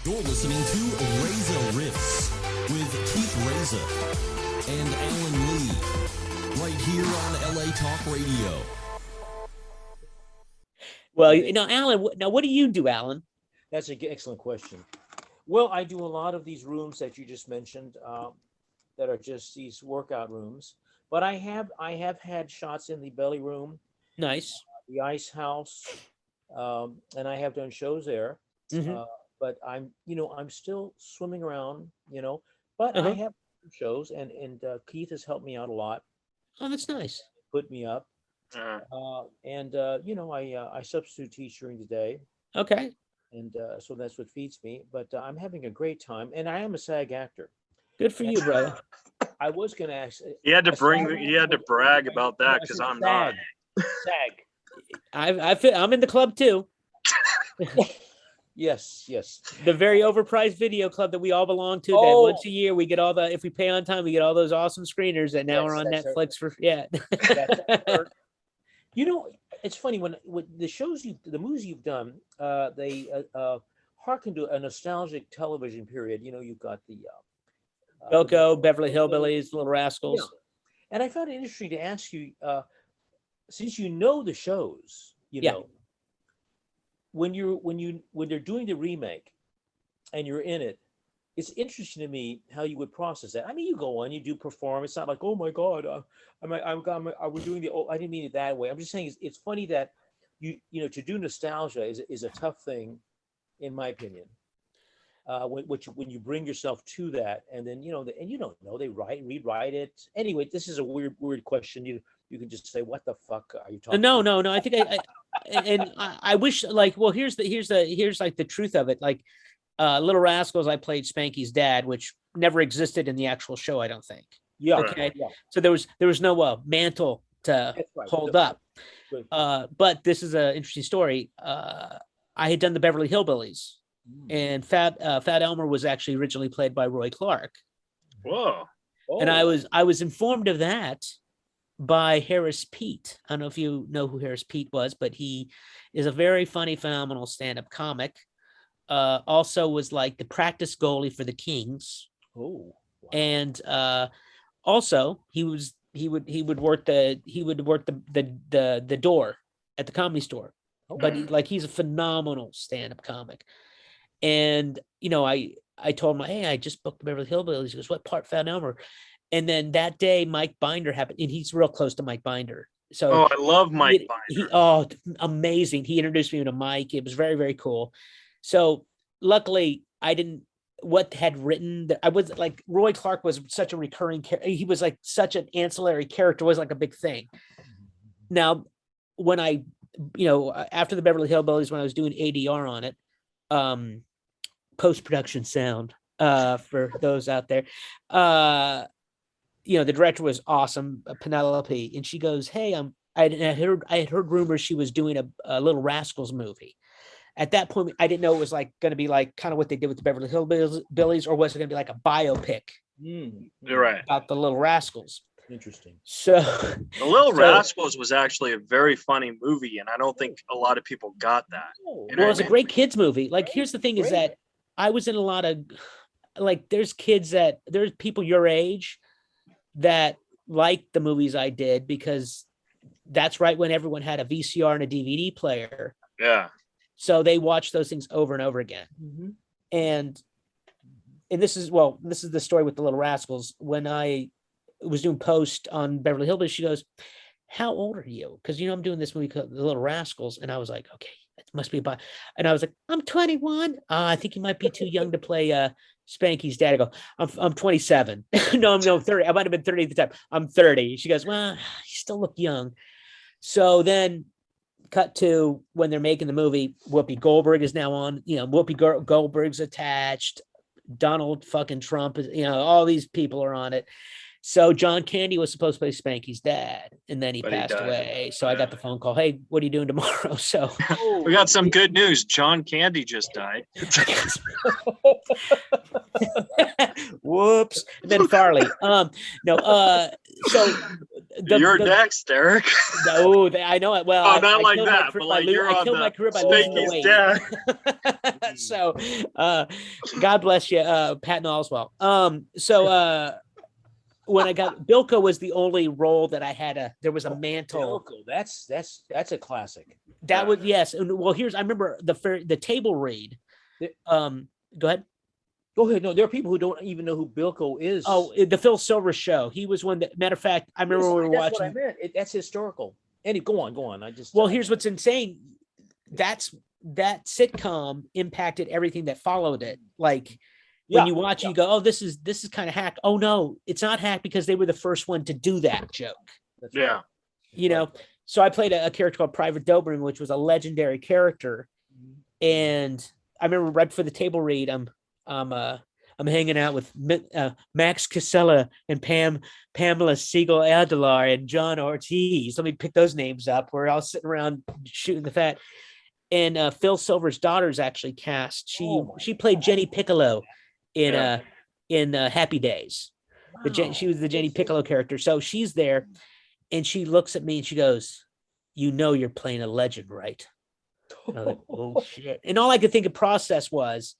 You're listening to Reza Riffs with Keith Reza and Alan Lee, right here on LA Talk Radio. Well, Alan, now what do you do, Alan? That's an excellent question. Well, I do a lot of these rooms that you just mentioned that are just these workout rooms. But I have had shots in the belly room, Nice. the ice house, and I have done shows there. Mhm. But I'm still swimming around, But I have shows, and Keith has helped me out a lot, Oh, that's nice. put me up, I substitute teach during the day, Okay. and so that's what feeds me. But I'm having a great time, and I am a SAG actor. Good for you, brother. I was going to ask. He had to brag about that because I'm not. SAG. I'm in the club too. Yes. The very overpriced video club that we all belong to. That once a year we get if we pay on time, we get all those awesome screeners that now are on Netflix for It's funny when the the movies you've done, they harken to a nostalgic television period. You've got the Coco, Beverly Hillbillies, Little Rascals. Yeah. And I found it interesting to ask you, since you know the shows, when they're doing the remake and you're in it, it's interesting to me how you would process that. I mean, you go on, you do perform. It's not like, oh my God, we're doing the. I didn't mean it that way. I'm just saying it's funny that to do nostalgia is a tough thing, in my opinion. When you bring yourself to that, and then and you don't know, they rewrite it. Anyway, this is a weird question. You can just say, what the fuck are you talking No. about? I think I wish here's the truth of it. Little Rascals, I played Spanky's dad, which never existed in the actual show, I don't think. Yeah. Okay. Yeah. So there was no mantle to hold up. But this is an interesting story. I had done the Beverly Hillbillies, and Fat Elmer was actually originally played by Roy Clark. Whoa. And I was informed of that by Harris Pete. I don't know if you know who Harris Pete was, but he is a very funny, phenomenal stand-up comic. Also was like the practice goalie for the Kings. Oh, wow. And also he would work the door at the Comedy Store. Okay. But he's a phenomenal stand-up comic. And I told him, hey, I just booked the Beverly Hillbillies. He goes, what part, Fat Elmer? And then that day, Mike Binder happened, and he's real close to Mike Binder. So I love Mike Binder. Amazing. He introduced me to Mike. It was very, very cool. So luckily, I was like, Roy Clark was such a recurring character. He was like such an ancillary character, was like a big thing. Now, when after the Beverly Hillbillies, when I was doing ADR on it, post-production sound, for those out there, the director was awesome, Penelope, and she goes, hey, I had heard rumors she was doing a Little Rascals movie. At that point, I didn't know it was going to be like kind of what they did with the Beverly Hillbillies, or was it going to be like a biopic You're right. about the Little Rascals? Interesting. So The Little Rascals was actually a very funny movie, and I don't think a lot of people got that. Oh, well, it's a great kids movie. Here's the thing: is that I was in a lot of there's people your age that like the movies I did, because that's right when everyone had a VCR and a DVD player. Yeah. So they watched those things over and over again. Mm-hmm. And this is the story with the Little Rascals. When I was doing post on Beverly Hillbillies, she goes, how old are you? Because, I'm doing this movie called The Little Rascals. And I was like, okay, it must be about, and I was like, I'm 21. I think you might be too young to play Spanky's dad. I go, I'm 27. No, 30. I might've been 30 at the time. I'm 30. She goes, well, you still look young. So then cut to when they're making the movie, Whoopi Goldberg is now on, Whoopi Goldberg's attached. Donald fucking Trump is, all these people are on it. So John Candy was supposed to play Spanky's dad, and then he passed away. So I got the phone call, hey, what are you doing tomorrow? So we got some good news. John Candy just died. Whoops. And then Farley. So You're next, Eric. No, I know it. Well, Oh, not like killed my that, career but by like you're I on killed my the career by losing the Spanky's weight. deck. So, God bless you, Patton Oswalt. So when I got Bilko was the only role that I had there was a mantle. Bilko, that's a classic. That was yes. And well, I remember the table read. Go ahead. Go ahead. No, there are people who don't even know who Bilko is. Oh, the Phil Silver show. He was one that, matter of fact, I remember we were That's watching. what I meant. That's historical. Andy, go on. Well, here's what's insane. That sitcom impacted everything that followed it. Like when you watch, you go, "Oh, this is kind of hack." Oh no, it's not hack because they were the first one to do that joke. That's right. You know. So I played a character called Private Doberman, which was a legendary character, and I remember right before the table read, I'm hanging out with Max Casella and Pamela Siegel Adelar and John Ortiz. Let me pick those names up. We're all sitting around shooting the fat. And Phil Silver's daughter is actually cast. She played Jenny Piccolo in Happy Days. Wow. She was the Jenny Piccolo character. So she's there, and she looks at me and she goes, "You know you're playing a legend, right?" And I was like, "Oh shit!" And all I could think of process was,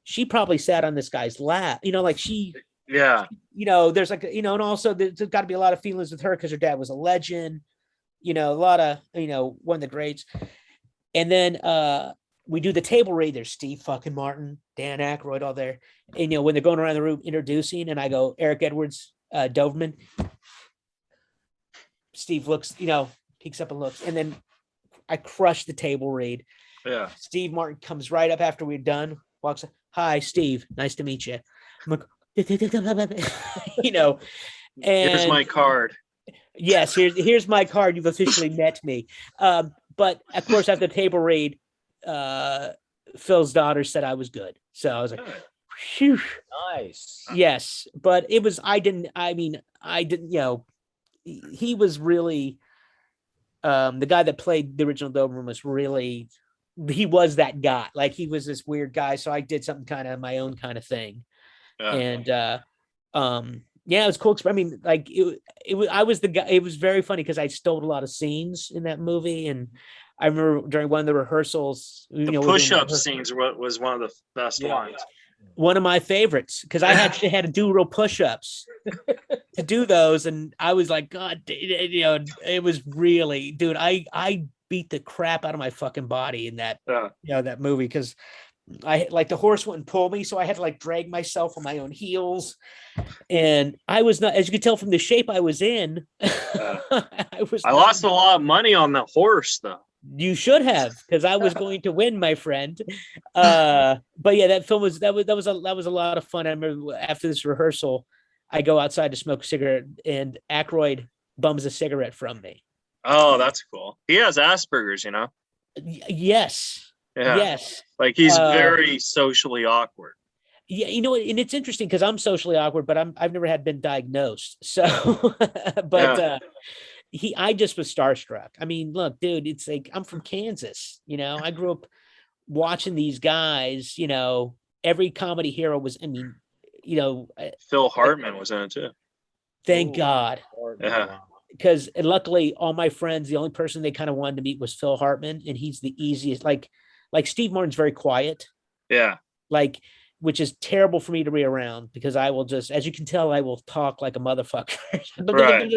she probably sat on this guy's lap, like there's like, and also there's got to be a lot of feelings with her because her dad was a legend, a lot of, one of the greats. And then we do the table read. There's Steve fucking Martin, Dan Aykroyd, all there. And, when they're going around the room introducing, and I go, Eric Edwards, Doberman. Steve looks, peeks up and looks. And then I crush the table read. Yeah. Steve Martin comes right up after we're done, walks up. "Hi, Steve. Nice to meet you." I'm like, and here's my card. Yes, here's my card. You've officially met me. But of course, after the table read, Phil's daughter said I was good. So I was like, phew. Nice. Yes, but it was. He was really the guy that played the original Doberman was really. He was that guy. Like he was this weird guy. So I did something kind of my own kind of thing. Yeah. And it was cool. I mean, like I was the guy. It was very funny because I stole a lot of scenes in that movie. And I remember during one of the rehearsals, the push-up scenes was one of the best ones. One of my favorites because I actually had to do real push-ups to do those. And I was like, God, it was really, dude, I beat the crap out of my fucking body in that that movie because I like the horse wouldn't pull me, so I had to like drag myself on my own heels, and I was not, as you could tell from the shape I was in. I lost a lot of money on the horse though. You should have, because I was going to win, my friend. But yeah, that film was that was a lot of fun. I remember after this rehearsal, I go outside to smoke a cigarette, and Aykroyd bums a cigarette from me. Oh, that's cool. He has Asperger's, Yes. Yeah. Yes. Like he's very socially awkward. Yeah, and it's interesting because I'm socially awkward, but I've never been diagnosed. So, but I just was starstruck. I mean, look, dude, it's like I'm from Kansas. I grew up watching these guys. Every comedy hero was. I mean, Phil Hartman was in it too. Thank God. Yeah. Because luckily, all my friends, the only person they kind of wanted to meet was Phil Hartman, and he's the easiest. Like Steve Martin's very quiet. Yeah. Which is terrible for me to be around because I will just, as you can tell, I will talk like a motherfucker. Right.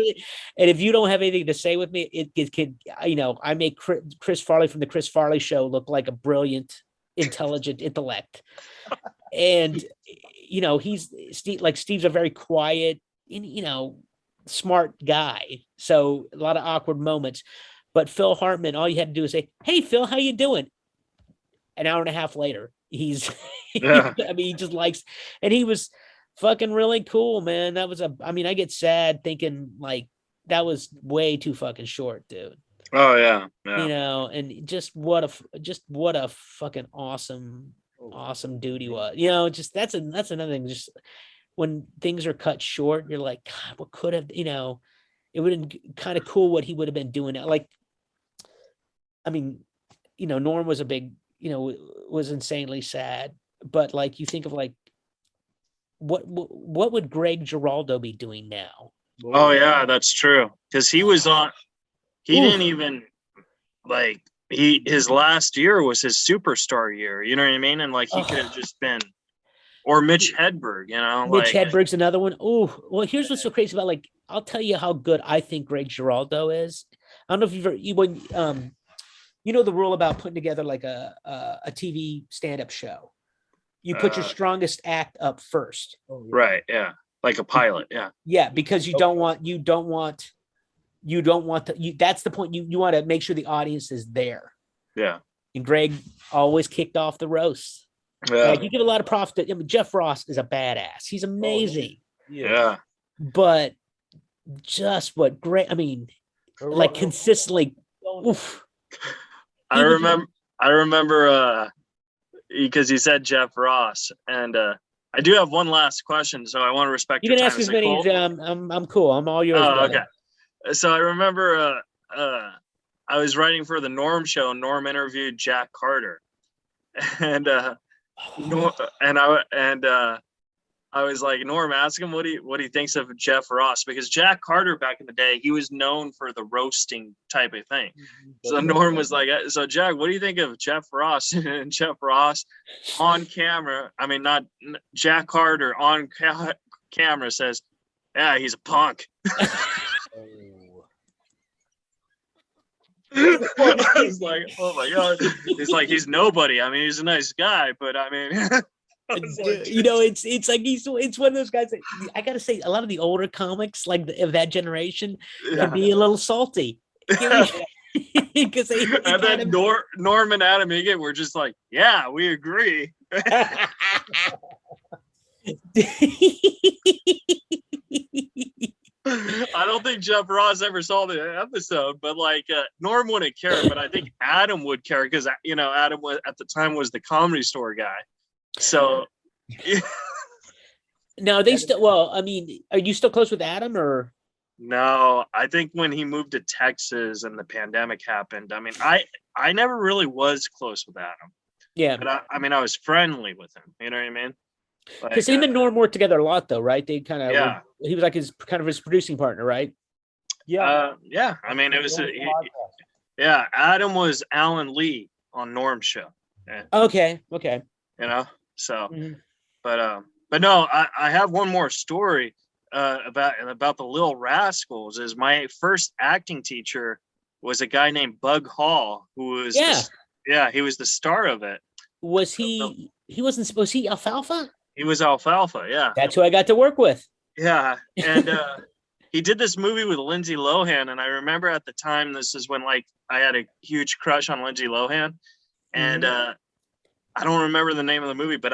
And if you don't have anything to say with me, it could, I make Chris Farley from the Chris Farley Show look like a brilliant, intelligent intellect. And Steve's a very quiet, smart guy. So a lot of awkward moments. But Phil Hartman, all you had to do is say, "Hey, Phil, how you doing?" An hour and a half later, he's, he just likes, and he was fucking really cool, man. That was I get sad thinking like that was way too fucking short, dude. Oh yeah. And just what a fucking awesome dude he was. Just that's another thing. Just when things are cut short, you're like, God, what could have, it would have been kind of cool what he would have been doing. Like, I mean, Norm was a big, was insanely sad, but like, you think of like, what would Greg Giraldo be doing now? Oh yeah, that's true. Because he was on. He didn't even like his last year was his superstar year. You know what I mean? And like he could have just been, or Mitch Hedberg. You know, Mitch like Hedberg's another one. Oh, well, here's what's so crazy about, like, I'll tell you how good I think Greg Giraldo is. I don't know if you've ever, you know the rule about putting together like a TV stand-up show. You put your strongest act up first. right, yeah, like a pilot, yeah. Yeah, because you don't want that's the point. You want to make sure the audience is there. Yeah. And Greg always kicked off the roast. Yeah. Like, you give a lot of props to, I mean, Jeff Ross is a badass. He's amazing. Yeah. But just what great, I mean, like consistently. Oof. I remember because you said Jeff Ross, and I do have one last question, so I want to respect You your can time. ask as many. Cool? I'm cool. I'm all yours. Oh, okay. So I remember I was writing for the Norm show. Norm interviewed Jack Carter, and I was like, Norm, ask him what he thinks of Jeff Ross, because Jack Carter back in the day, he was known for the roasting type of thing. So Norm was like, so Jack, what do you think of Jeff Ross? And Jeff Ross on camera, I mean, not Jack Carter on camera says, yeah, he's a punk. I was like, oh my God. He's like, he's nobody. I mean, he's a nice guy, but I mean, you know, it's like it's one of those guys that, I gotta say, a lot of the older comics, like of that generation, can be a little salty. Because and then Norm and Adam Egan were just like, yeah, we agree. I don't think Jeff Ross ever saw the episode, but like Norm wouldn't care, but I think Adam would care, because you know Adam was at the time was the Comedy Store guy. So no, they still. Well, I mean, are you still close with Adam, or? No, I think when he moved to Texas and the pandemic happened, I mean, I never really was close with Adam. Yeah, but I mean, I was friendly with him. You know what I mean? Because him and Norm worked together a lot, though, right? They kind of he was like his producing partner, right? Yeah, yeah. I mean, it was Adam was Alan Lee on Norm's show. Yeah. Okay. You know, so, but no, I have one more story about the Little Rascals. Is my first acting teacher was a guy named Bug Hall, who was he was the star of it. Was he? He wasn't. Was he Alfalfa? He was Alfalfa. Yeah, that's who I got to work with. Yeah, and he did this movie with Lindsay Lohan, and I remember at the time, this is when like I had a huge crush on Lindsay Lohan, and I don't remember the name of the movie, but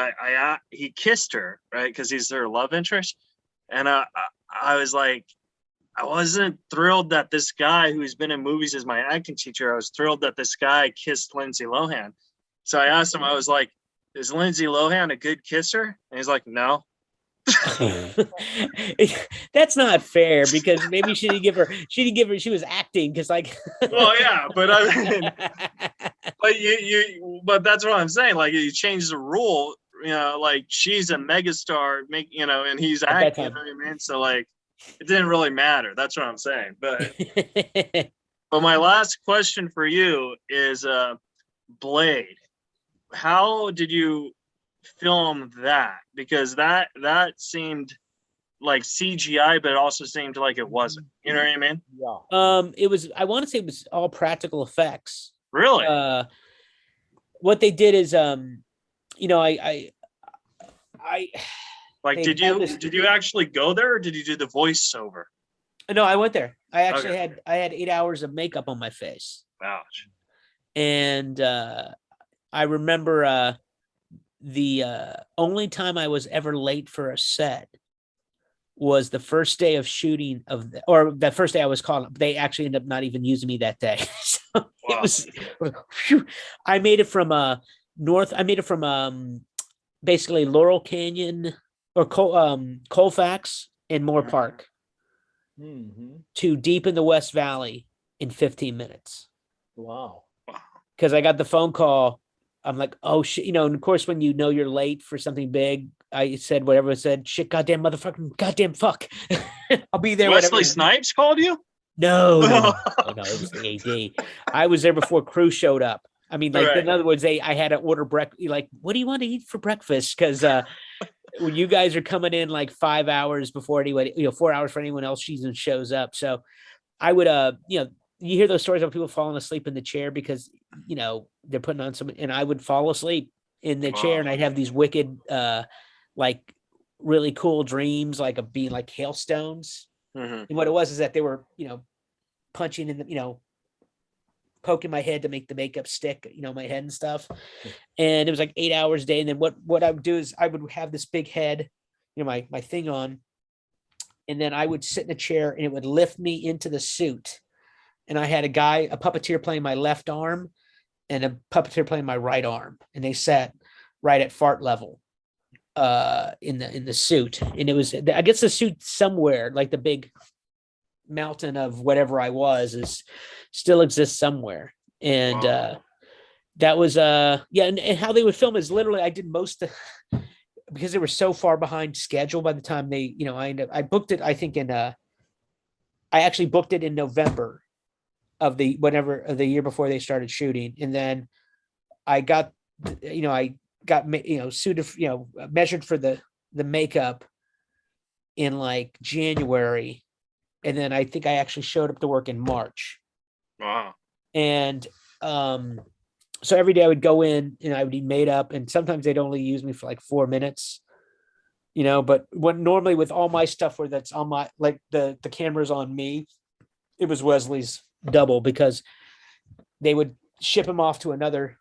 he kissed her, right, because he's their love interest, and I was like, I wasn't thrilled that this guy who's been in movies as my acting teacher, I was thrilled that this guy kissed Lindsay Lohan. So I asked him, I was like, is Lindsay Lohan a good kisser? And he's like, no. That's not fair, because maybe she was acting, because like well, yeah, but I mean, but that's what I'm saying, like you change the rule, you know, like she's a megastar, and he's acting, you know what I mean? So like it didn't really matter. That's what I'm saying. But my last question for you is Blade. How did you film that? Because that seemed like CGI, but it also seemed like it wasn't. You know what I mean? Yeah. It was. I want to say it was all practical effects. Really? What they did is, you know, I like. Did you actually go there, or did you do the voiceover? No, I went there. I actually had 8 hours of makeup on my face. Ouch. And I remember the only time I was ever late for a set was the first day of shooting or the first day I was called. They actually ended up not even using me that day. So it was, I made it from basically Laurel Canyon or Colfax and Moore Park to deep in the West Valley in 15 minutes. Wow. Because I got the phone call. I'm like, oh shit, you know, and of course, when you know you're late for something big, I said whatever I said, shit, goddamn motherfucking goddamn fuck. I'll be there. Wesley whatever. Snipes called you? No, it was the AD. I was there before crew showed up. I mean, like, Right. in other words, I had to order breakfast. Like, what do you want to eat for breakfast? Because when you guys are coming in like 5 hours before anyone, 4 hours for anyone else even shows up. So I would, you hear those stories of people falling asleep in the chair because, they're putting on some, and I would fall asleep in the chair, and I'd have these wicked, like really cool dreams, like of being like hailstones. Mhm. And what it was is that they were, punching in the, poking my head to make the makeup stick, my head and stuff. And it was like 8 hours a day. And then what I would do is I would have this big head, my thing on, and then I would sit in a chair and it would lift me into the suit. And I had a puppeteer playing my left arm and a puppeteer playing my right arm. And they sat right at fart level in the suit. And it was, I guess the suit somewhere, like the big mountain of whatever I was still exists somewhere. And that was and how they would film is literally I did most of because they were so far behind schedule by the time they, I booked it, I think I actually booked it in November of the year before they started shooting. And then I got suited, measured for the makeup in like January. And then I think I actually showed up to work in March. Wow. And so every day I would go in and I would be made up, and sometimes they'd only use me for like 4 minutes, but normally with all my stuff where that's on my, like the camera's on me, it was Wesley's double because they would ship him off to another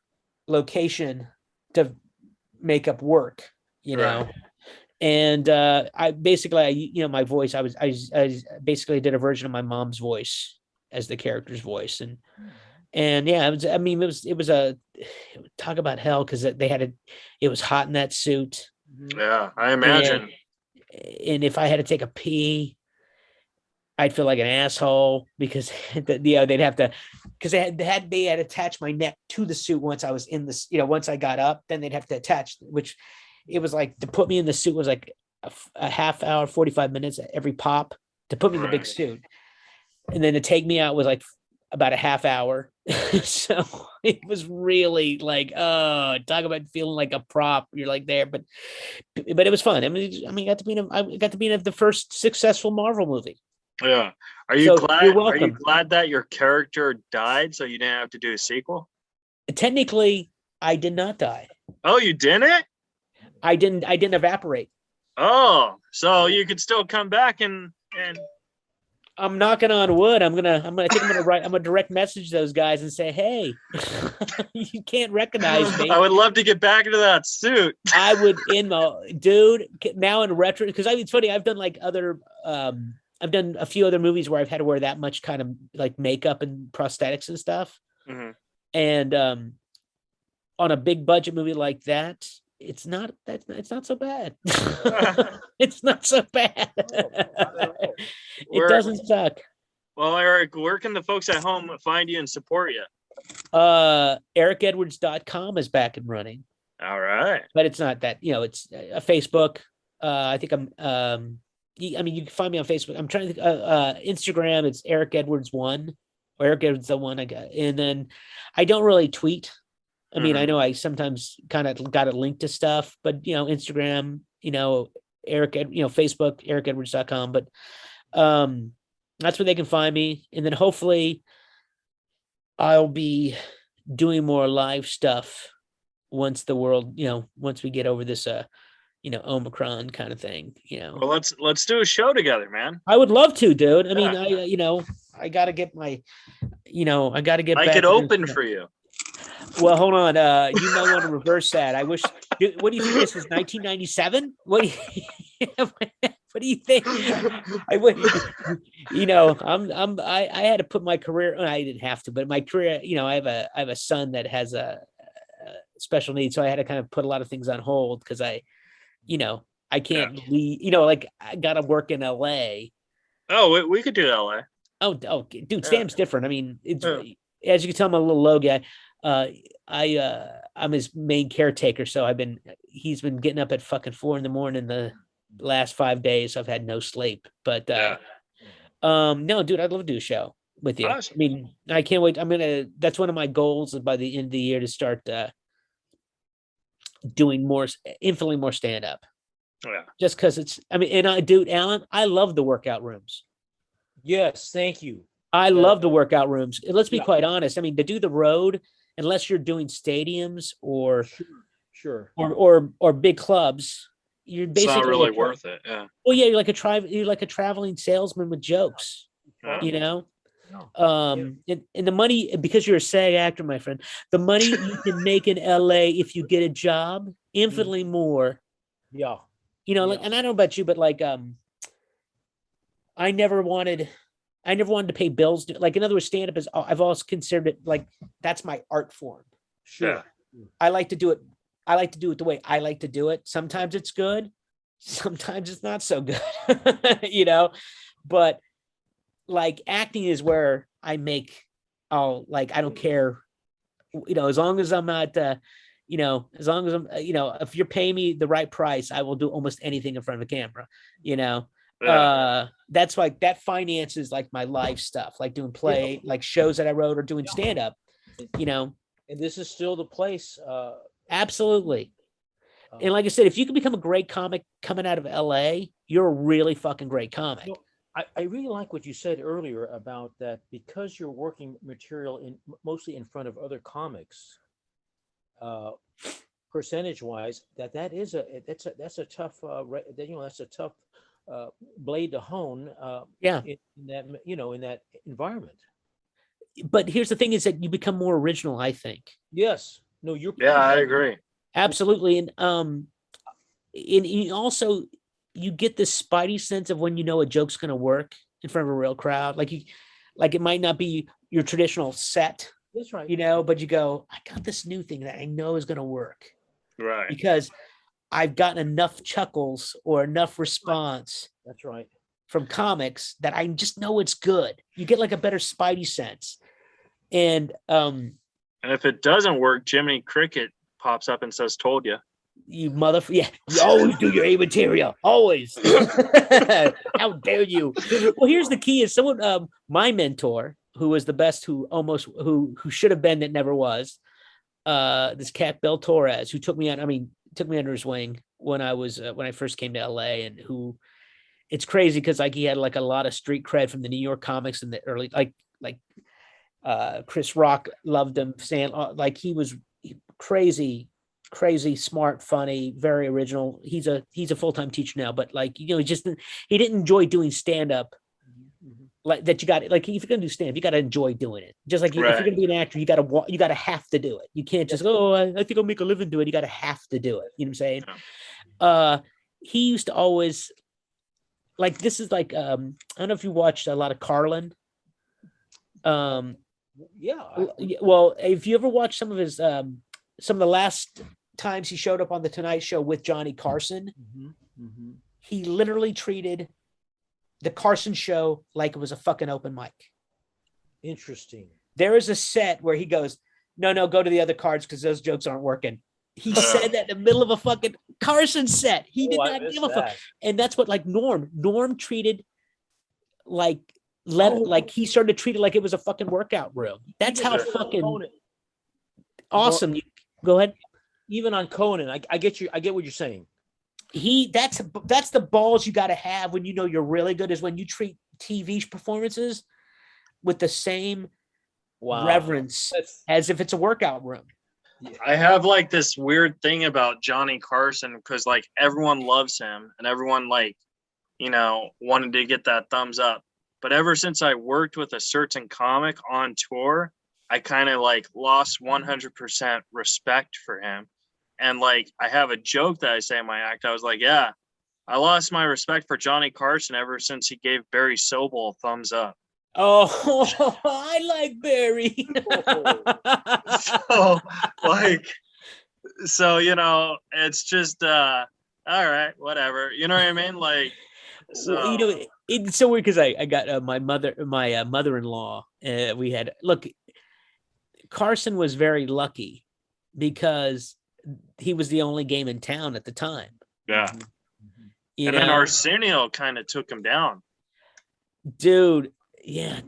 location to make up work, Right. And I basically, my voice, I basically did a version of my mom's voice as the character's voice. And yeah, it was a talk about hell because it was hot in that suit. Yeah, I imagine. And if I had to take a pee, I'd feel like an asshole because they'd have to, because they had attached my neck to the suit once I was in this, once I got up, then they'd have to attach, which it was like to put me in the suit was like a half hour, 45 minutes at every pop to put me in the big suit. And then to take me out was like about a half hour. So it was really like, talk about feeling like a prop. You're like there, but it was fun. I got to be in the first successful Marvel movie. Yeah. Are you So, glad? you're Are you welcome. glad that your character died so you didn't have to do a sequel? Technically, I did not die. Oh, you didn't? I didn't evaporate. Oh, so you could still come back and I'm knocking on wood. I'm gonna direct message those guys and say, hey, you can't recognize me. I would love to get back into that suit. I would dude, now in retro, because it's funny, I've done like other I've done a few other movies where I've had to wear that much kind of like makeup and prosthetics and stuff. Mm-hmm. And on a big budget movie like that, it's not so bad. It's not so bad. It doesn't suck. Well, Eric, where can the folks at home find you and support you? EricEdwards.com is back and running. All right. But it's not that, it's a Facebook. I think you can find me on Facebook. I'm trying to think, Instagram, it's Eric Edwards 1 or Eric Edwards the 1 I got. And then I don't really tweet. I mean, I know I sometimes kind of got it linked to stuff, but Instagram, Facebook, EricEdwards.com. But that's where they can find me. And then hopefully I'll be doing more live stuff once the world, once we get over this Omicron kind of thing, Well, let's do a show together, man. I would love to, dude. I mean, I gotta get my, I gotta get I back could to this open stuff. for you. Well, hold on. You might want to reverse that. I wish. What do you think? This is 1997. What do you think? I would. I had to put my career. I didn't have to, but my career. I have a son that has a special needs, so I had to kind of put a lot of things on hold because I can't leave. Like I got to work in LA. Oh, we could do LA. Oh, dude, Sam's different. I mean, it's as you can tell, I'm a little low guy. I'm his main caretaker, so he's been getting up at fucking 4 a.m. the last 5 days. I've had no sleep, but no, dude, I'd love to do a show with you. Awesome. I mean, I can't wait. That's one of my goals by the end of the year to start doing infinitely more stand up. Yeah. Just because dude, Alan, I love the workout rooms. Yes, thank you. I love the workout rooms. Let's be Yeah. quite honest. I mean, to do the road, unless you're doing stadiums or Sure. or big clubs, you're It's basically not really worth it. Yeah. Well, yeah, you're like a traveling salesman with jokes, Yeah. you know. No. And the money, because you're a SAG actor, my friend, the money you can make in LA if you get a job, infinitely more. Yeah. You know, like, Yeah. and I don't know about you, but like, I never wanted to pay bills. Like, in other words, stand up is, I've always considered it like, that's my art form. Sure. I like to do it. I like to do it the way I like to do it. Sometimes it's good. Sometimes it's not so good, you know, but like acting is where I I don't care, you know, as long as I'm not, you know, as long as I'm, you know, if you're paying me the right price, I will do almost anything in front of the camera, you know. Yeah. That's like, that finances like my life stuff, like doing play, like shows that I wrote or doing stand up, you know. And this is still the place. Absolutely. And like I said, if you can become a great comic coming out of LA, you're a really fucking great comic. No, I really like what you said earlier about that, because you're working material mostly in front of other comics, percentage wise, that's a tough that's a tough blade to hone. Yeah. In that, you know, in that environment. But here's the thing is that you become more original, I think. Yes. No, you're. Yeah, I agree. Absolutely. And you also, you get this spidey sense of when you know a joke's going to work in front of a real crowd. Like it might not be your traditional set, That's right. you know, but you go, I got this new thing that I know is going to work Right. because I've gotten enough chuckles or enough response That's right. from comics that I just know it's good. You get like a better spidey sense. And if it doesn't work, Jiminy Cricket pops up and says, "Told you." You you always do your A material, always. How dare you? Well, here's the key: is someone, my mentor, who was the best, who should have been that never was, this cat Bill Torres, who took me under his wing when I first came to LA, and who, it's crazy because like he had like a lot of street cred from the New York comics in the early, like Chris Rock loved him, saying like he was crazy, smart, funny, very original. He's a full-time teacher now, but like, you know, he didn't enjoy doing stand-up like that. You got it. Like, if you're gonna do stand-up, you got to enjoy doing it. Just like if you're gonna be an actor, you got to have to do it. You can't just go, I think I'll make a living doing it. You got to have to do it. You know what I'm saying? He used to always, like, this is like, I don't know if you watched a lot of Carlin. Yeah. Well, if you ever watched some of the last times he showed up on the Tonight Show with Johnny Carson, he literally treated the Carson show like it was a fucking open mic. Interesting. There is a set where he goes, no, go to the other cards because those jokes aren't working. He said that in the middle of a fucking Carson set. He did not give a fuck. And that's what, like, Norm treated like, like he started to treat it like it was a fucking workout room. That's how fucking awesome. Go ahead. Even on Conan, I get what you're saying. That's the balls you got to have when you know you're really good, is when you treat TV performances with the same reverence as if it's a workout room. I have like this weird thing about Johnny Carson because like everyone loves him and everyone, like, you know, wanted to get that thumbs up. But ever since I worked with a certain comic on tour, I kind of like lost 100% respect for him. And like, I have a joke that I say in my act. I was like, yeah, I lost my respect for Johnny Carson ever since he gave Barry Sobel a thumbs up. Oh, I like Barry. So, you know, it's just, all right, whatever. You know what I mean? Like, so. Well, you know, it's so weird because I got my mother-in-law. Carson was very lucky because he was the only game in town at the time. Yeah. You And then know? Arsenio kind of took him down. Dude, yeah,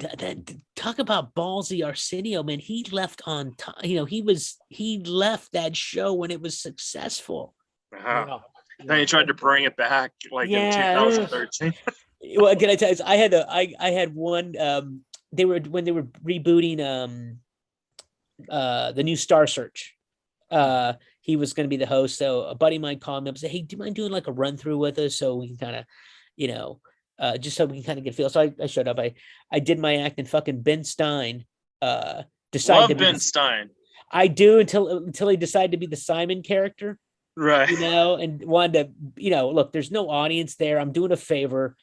talk about ballsy Arsenio, man. He left on time. He left that show when it was successful. Uh-huh. Then he tried to bring it back like in 2013. Well, can I tell you? I had one. When they were rebooting the new Star Search. He was going to be the host. So a buddy of mine called me up and said, "Hey, do you mind doing like a run through with us so we can kind of, just so we can kind of get a feel." So I showed up. I did my act, and fucking Ben Stein decided Love to be Ben Stein. I do until he decided to be the Simon character, Right. and wanted to, look, there's no audience there. I'm doing a favor.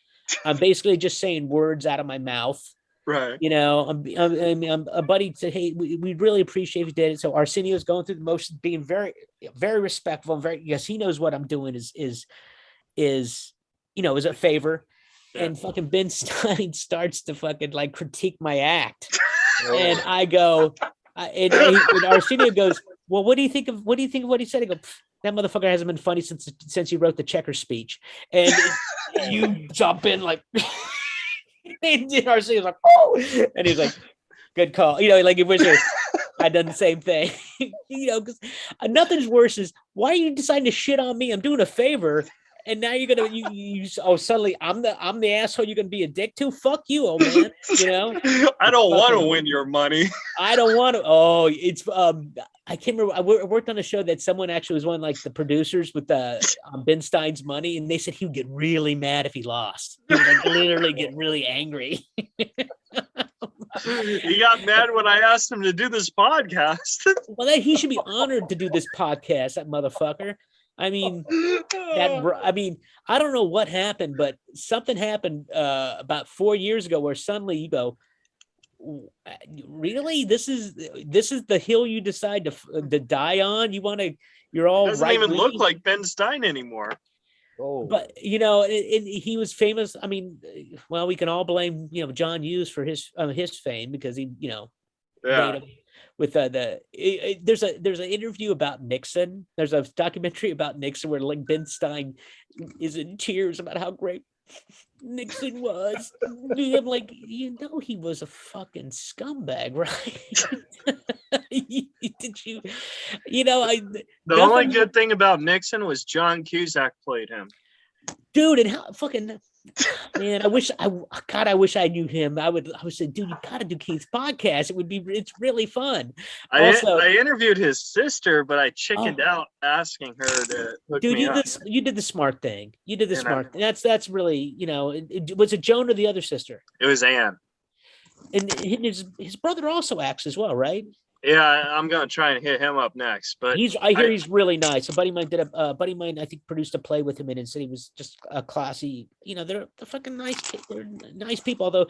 I'm basically just saying words out of my mouth. Right. I'm a buddy said, "Hey, we really appreciate if you did it." So Arsenio's going through the motions, being very, very respectful, and yes, he knows what I'm doing is a favor. Yeah. And fucking Ben Stein starts to fucking like critique my act, and I go, and Arsenio goes, "Well, what do you think of what he said?" I go, "That motherfucker hasn't been funny since he wrote the Checker speech," and you jump in like. And Arsenio's like, "Oh," and he's like, "Good call." Like he wish I'd done the same thing. Because nothing's worse is why are you deciding to shit on me? I'm doing a favor, and now you're gonna suddenly I'm the asshole you're gonna be a dick to. Fuck you, old man. I don't want to win your money. I don't want to. Oh, it's I can't remember. I worked on a show that someone actually was one of, like the producers with Ben Stein's money, and they said he would get really mad if he lost. He would like literally get really angry. He got mad when I asked him to do this podcast. Well, he should be honored to do this podcast. That motherfucker. I mean, I don't know what happened, but something happened about 4 years ago where suddenly you go, really? This is the hill you decide to die on? You're all doesn't right even look like Ben Stein anymore. Oh, but he was famous. I mean, well, we can all blame John Hughes for his fame because he made him with there's an interview about Nixon. There's a documentary about Nixon where like Ben Stein is in tears about how great Nixon was. I'm like, he was a fucking scumbag, right? Did you? The only good thing about Nixon was John Cusack played him. Dude, and how fucking man, I wish I knew him. I would say, dude, you gotta do Keith's podcast. It's really fun. I interviewed his sister, but I chickened out asking her to hook me up. You did the smart thing. You did the smart thing. That's really, was it Joan or the other sister? It was Ann. And his brother also acts as well, right? Yeah, I'm gonna try and hit him up next. But I hear he's really nice. A buddy of mine I think produced a play with him and said he was just a classy. They're fucking nice. They're nice people. Although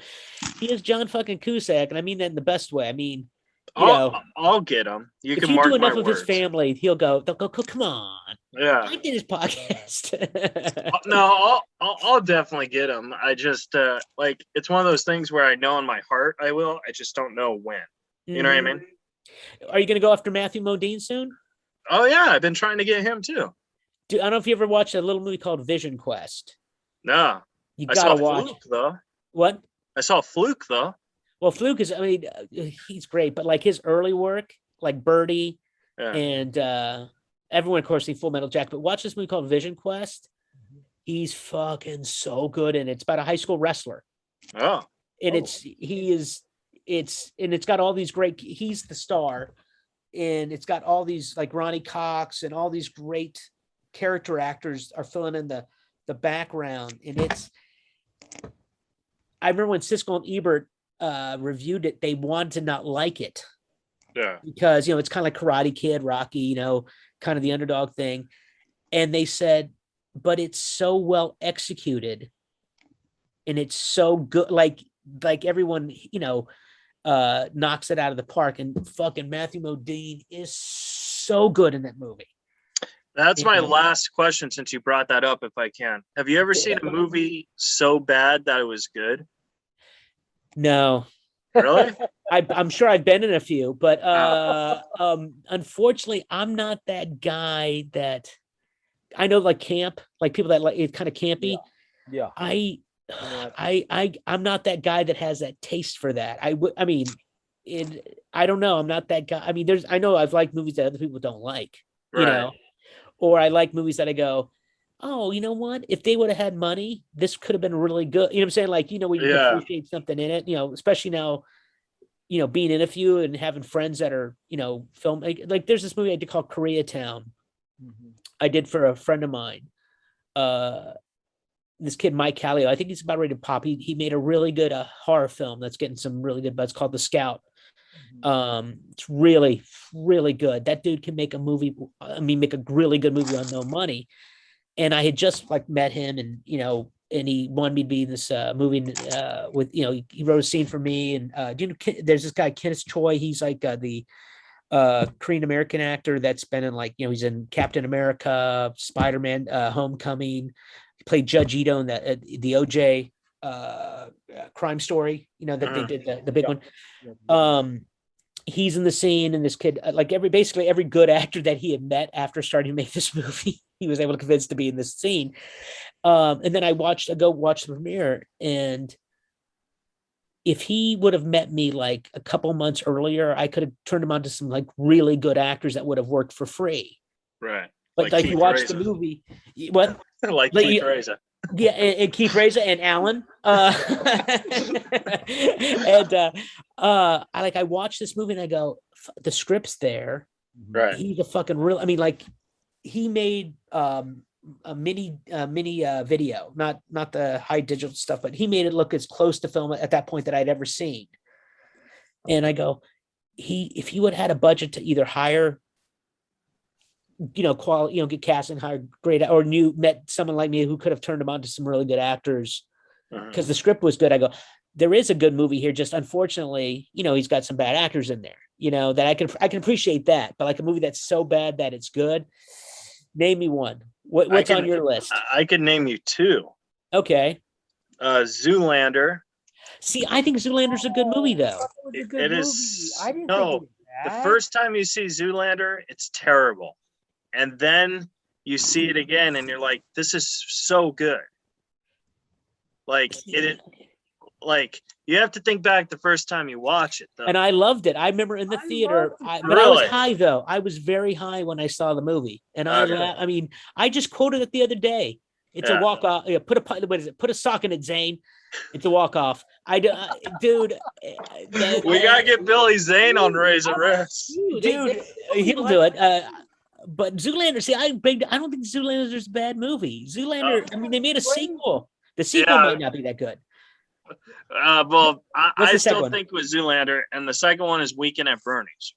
he is John fucking Cusack, and I mean that in the best way. I mean, I'll get him. If you do enough of his family, they'll go. Come on. Yeah, I did his podcast. No, I'll definitely get him. I just it's one of those things where I know in my heart I will. I just don't know when. You know what I mean? Are you going to go after Matthew Modine soon? Oh yeah, I've been trying to get him too. Dude, I don't know if you ever watched a little movie called Vision Quest. No, you gotta watch. Fluke, though. What? I saw Fluke though. Well, Fluke is. I mean, he's great, but like his early work, like Birdie, and everyone, of course, see Full Metal Jacket. But watch this movie called Vision Quest. He's fucking so good, and it's about a high school wrestler. Oh, and it's got all these great. He's the star, and it's got all these like Ronnie Cox and all these great character actors are filling in the background. And I remember when Siskel and Ebert reviewed it, they wanted to not like it. Yeah. Because it's kind of like Karate Kid, Rocky, kind of the underdog thing, and they said, but it's so well executed, and it's so good, like everyone knocks it out of the park, and fucking Matthew Modine is so good in that movie. That's my last question since you brought that up, if I can. Have you ever seen a movie so bad that it was good? No. Really? I'm sure I've been in a few, but unfortunately, I'm not that guy that I know, like camp, like people that like it's kind of campy. Yeah. I'm not that guy that has that taste for that. I mean, I don't know. I'm not that guy. I mean, I know I've liked movies that other people don't like, you Right. know, or I like movies that I go, oh, you know what? If they would have had money, this could have been really good. You know what I'm saying? Like, where you can Yeah. appreciate something in it, especially now, being in a few and having friends that are, film, like there's this movie I did called Koreatown. I did for a friend of mine. This kid, Mike Callio, I think he's about ready to pop. He made a really good horror film that's getting some really good buzz called The Scout. It's really, really good. That dude can make a movie. I mean, make a really good movie on no money. And I had just like met him, and and he wanted me to be in this movie with he wrote a scene for me. And there's this guy Kenneth Choi. He's like the Korean American actor that's been in like he's in Captain America, Spider-Man, Homecoming. He played Judge Ito in the OJ crime story. That they did the big one. He's in the scene, and this kid, like basically every good actor that he had met after starting to make this movie, he was able to convince to be in this scene. And then I go watch the premiere, and if he would have met me like a couple months earlier, I could have turned him on to some like really good actors that would have worked for free. Right. Like you watch the movie. What? Like Keith Reza. Yeah, and Keith Reza and Alan. I watched this movie and I go, the script's there. Right. He's a fucking real. I mean, like he made a mini video, not the high digital stuff, but he made it look as close to film at that point that I'd ever seen. And I go, if he would have had a budget to either hire, quality, get cast and hire great, or met someone like me who could have turned him on to some really good actors because the script was good. I go, there is a good movie here. Just unfortunately, he's got some bad actors in there, that I can appreciate that. But like a movie that's so bad that it's good. Name me one. What's on your list? I could name you two. Okay. Zoolander. See, I think Zoolander's a good movie though. It is. I didn't No, think the first time you see Zoolander, it's terrible. And then you see it again and you're like, this is so good. Like like you have to think back the first time you watch it though. And I loved it. I remember in the theater, but I was high though. I was very high when I saw the movie. And I mean, I just quoted it the other day. It's a walk off. Put a sock in it, Zane. It's a walk off. Dude. We gotta get Billy Zane on Razor Riffs. Dude, he'll do it. But Zoolander, see, I don't think Zoolander's a bad movie. Zoolander, I mean, they made a sequel. The sequel might not be that good. Well, I still think with Zoolander, and the second one is Weekend at Bernie's.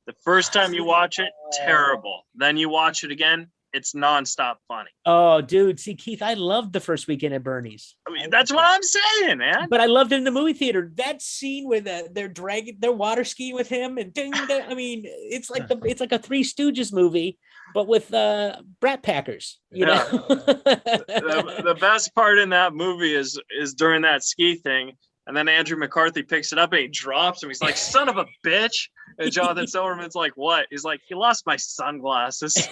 The first time you watch it, terrible. Then you watch it again, it's nonstop funny. Oh, dude. See, Keith, I loved the first Weekend at Bernie's. I mean, that's what I'm saying, man. But I loved it in the movie theater. That scene where they're water skiing with him, and I mean, it's like a Three Stooges movie, but with Brat Packers. You know. The best part in that movie is during that ski thing, and then Andrew McCarthy picks it up and he drops him. He's like, "Son of a bitch!" And Jonathan Silverman's like, "What?" He's like, "He lost my sunglasses."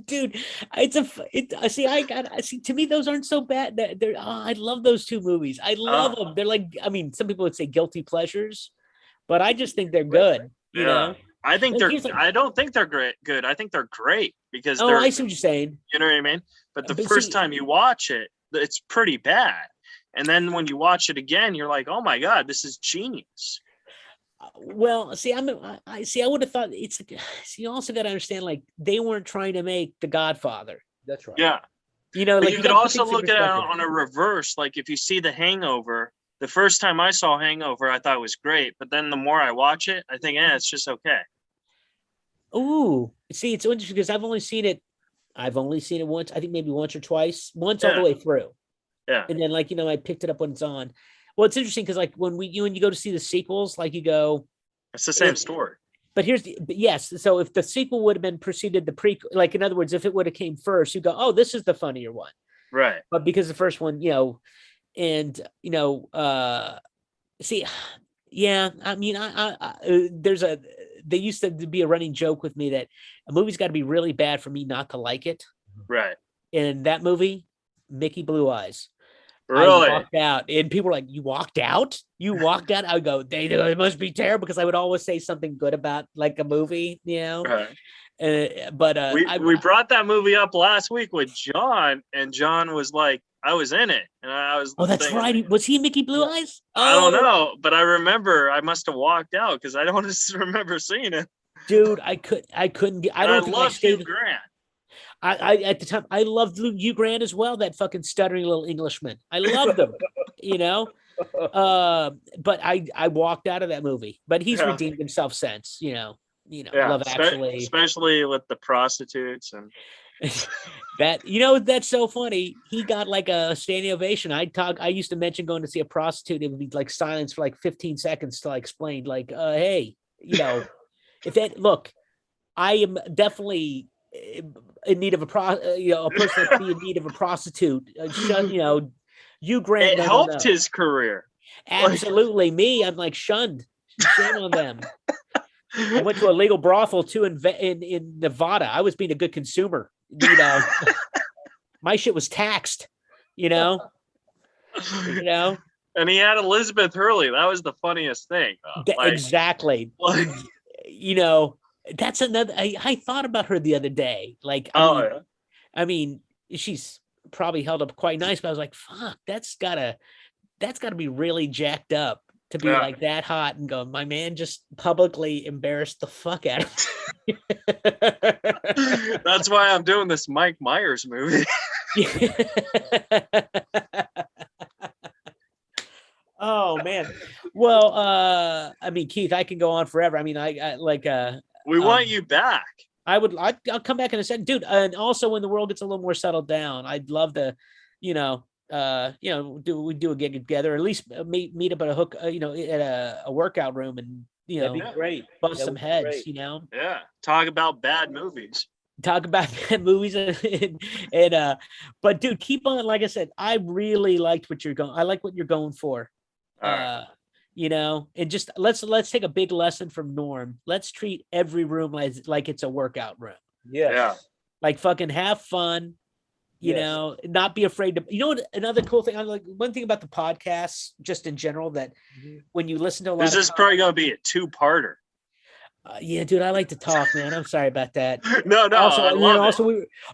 Dude, to me those aren't so bad. I love those two movies. I love them. They're like, I mean, some people would say guilty pleasures, but I just think they're good. You know, I think I don't think they're good. I think they're great because I see what you're saying. You know what I mean? But the first time you watch it, it's pretty bad, and then when you watch it again, you're like, oh my god, this is genius. Well, see, I would have thought you also got to understand, like, they weren't trying to make The Godfather. That's right. Yeah. But like you could also look at it on a reverse. Like if you see The Hangover, the first time I saw Hangover, I thought it was great. But then the more I watch it, I think, it's just okay. Ooh, see, it's interesting because I've only seen it once. I think maybe once or twice, all the way through. Yeah. And then I picked it up when it's on. Well, it's interesting because like when you go to see the sequels, like you go, it's the same story. But yes. So if the sequel would have been preceded the prequel, like in other words, if it would have came first, you go, oh, this is the funnier one, right? But because the first one, see, Yeah, I mean, there used to be a running joke with me that a movie's got to be really bad for me not to like it. Right. And that movie, Mickey Blue Eyes. I Really? walked out, and people were like, "You walked out? You walked out?" I would go, "They must be terrible," because I would always say something good about like a movie, you know. Right. But we brought that movie up last week with John, and John was like, "I was in it," and I was. Oh, that's thinking, right. Was he Mickey Blue Eyes? I don't Oh, know, but I remember I must have walked out because I don't remember seeing it. dude, I couldn't get. I And don't think I love Hugh stayed. Grant. I at the time I loved Hugh Grant as well. That fucking stuttering little Englishman. I loved him. You know. But I walked out of that movie. But he's Yeah. redeemed himself since. Yeah, Love Actually. especially with the prostitutes and That that's so funny. He got like a standing ovation. I used to mention going to see a prostitute. It would be like silence for like 15 seconds till I explained, like, hey, if that look, I am definitely in need of a person that be in need of a prostitute. Hugh Grant. it helped his career. Absolutely. Me, I'm like shunned. Shame on them. I went to a legal brothel too in Nevada. I was being a good consumer. My shit was taxed. And he had Elizabeth Hurley. That was the funniest thing. Exactly. That's another. I thought about her the other day. Like, I mean, she's probably held up quite nice, but I was like, fuck, that's gotta be really jacked up to be like that hot and go, my man just publicly embarrassed the fuck out of me. That's why I'm doing this Mike Myers movie. Oh man. Well, I mean, Keith, I can go on forever. I mean, I like we want you back. I'll come back in a second, dude. And also when the world gets a little more settled down, I'd love to, do a gig together, or at least meet up at at a workout room and that'd be great. Bust some heads, great. Yeah, talk about bad movies. Talk about bad movies and but dude, keep on. Like I said, I really liked what you're going. I like what you're going for. And just let's take a big lesson from Norm. Let's treat every room like it's a workout room. Yeah. Like fucking have fun. Not be afraid to. What another cool thing? I like one thing about the podcast, just in general, that when you listen to a lot. This is probably gonna be a 2-parter. Yeah, dude, I like to talk, man. I'm sorry about that. No,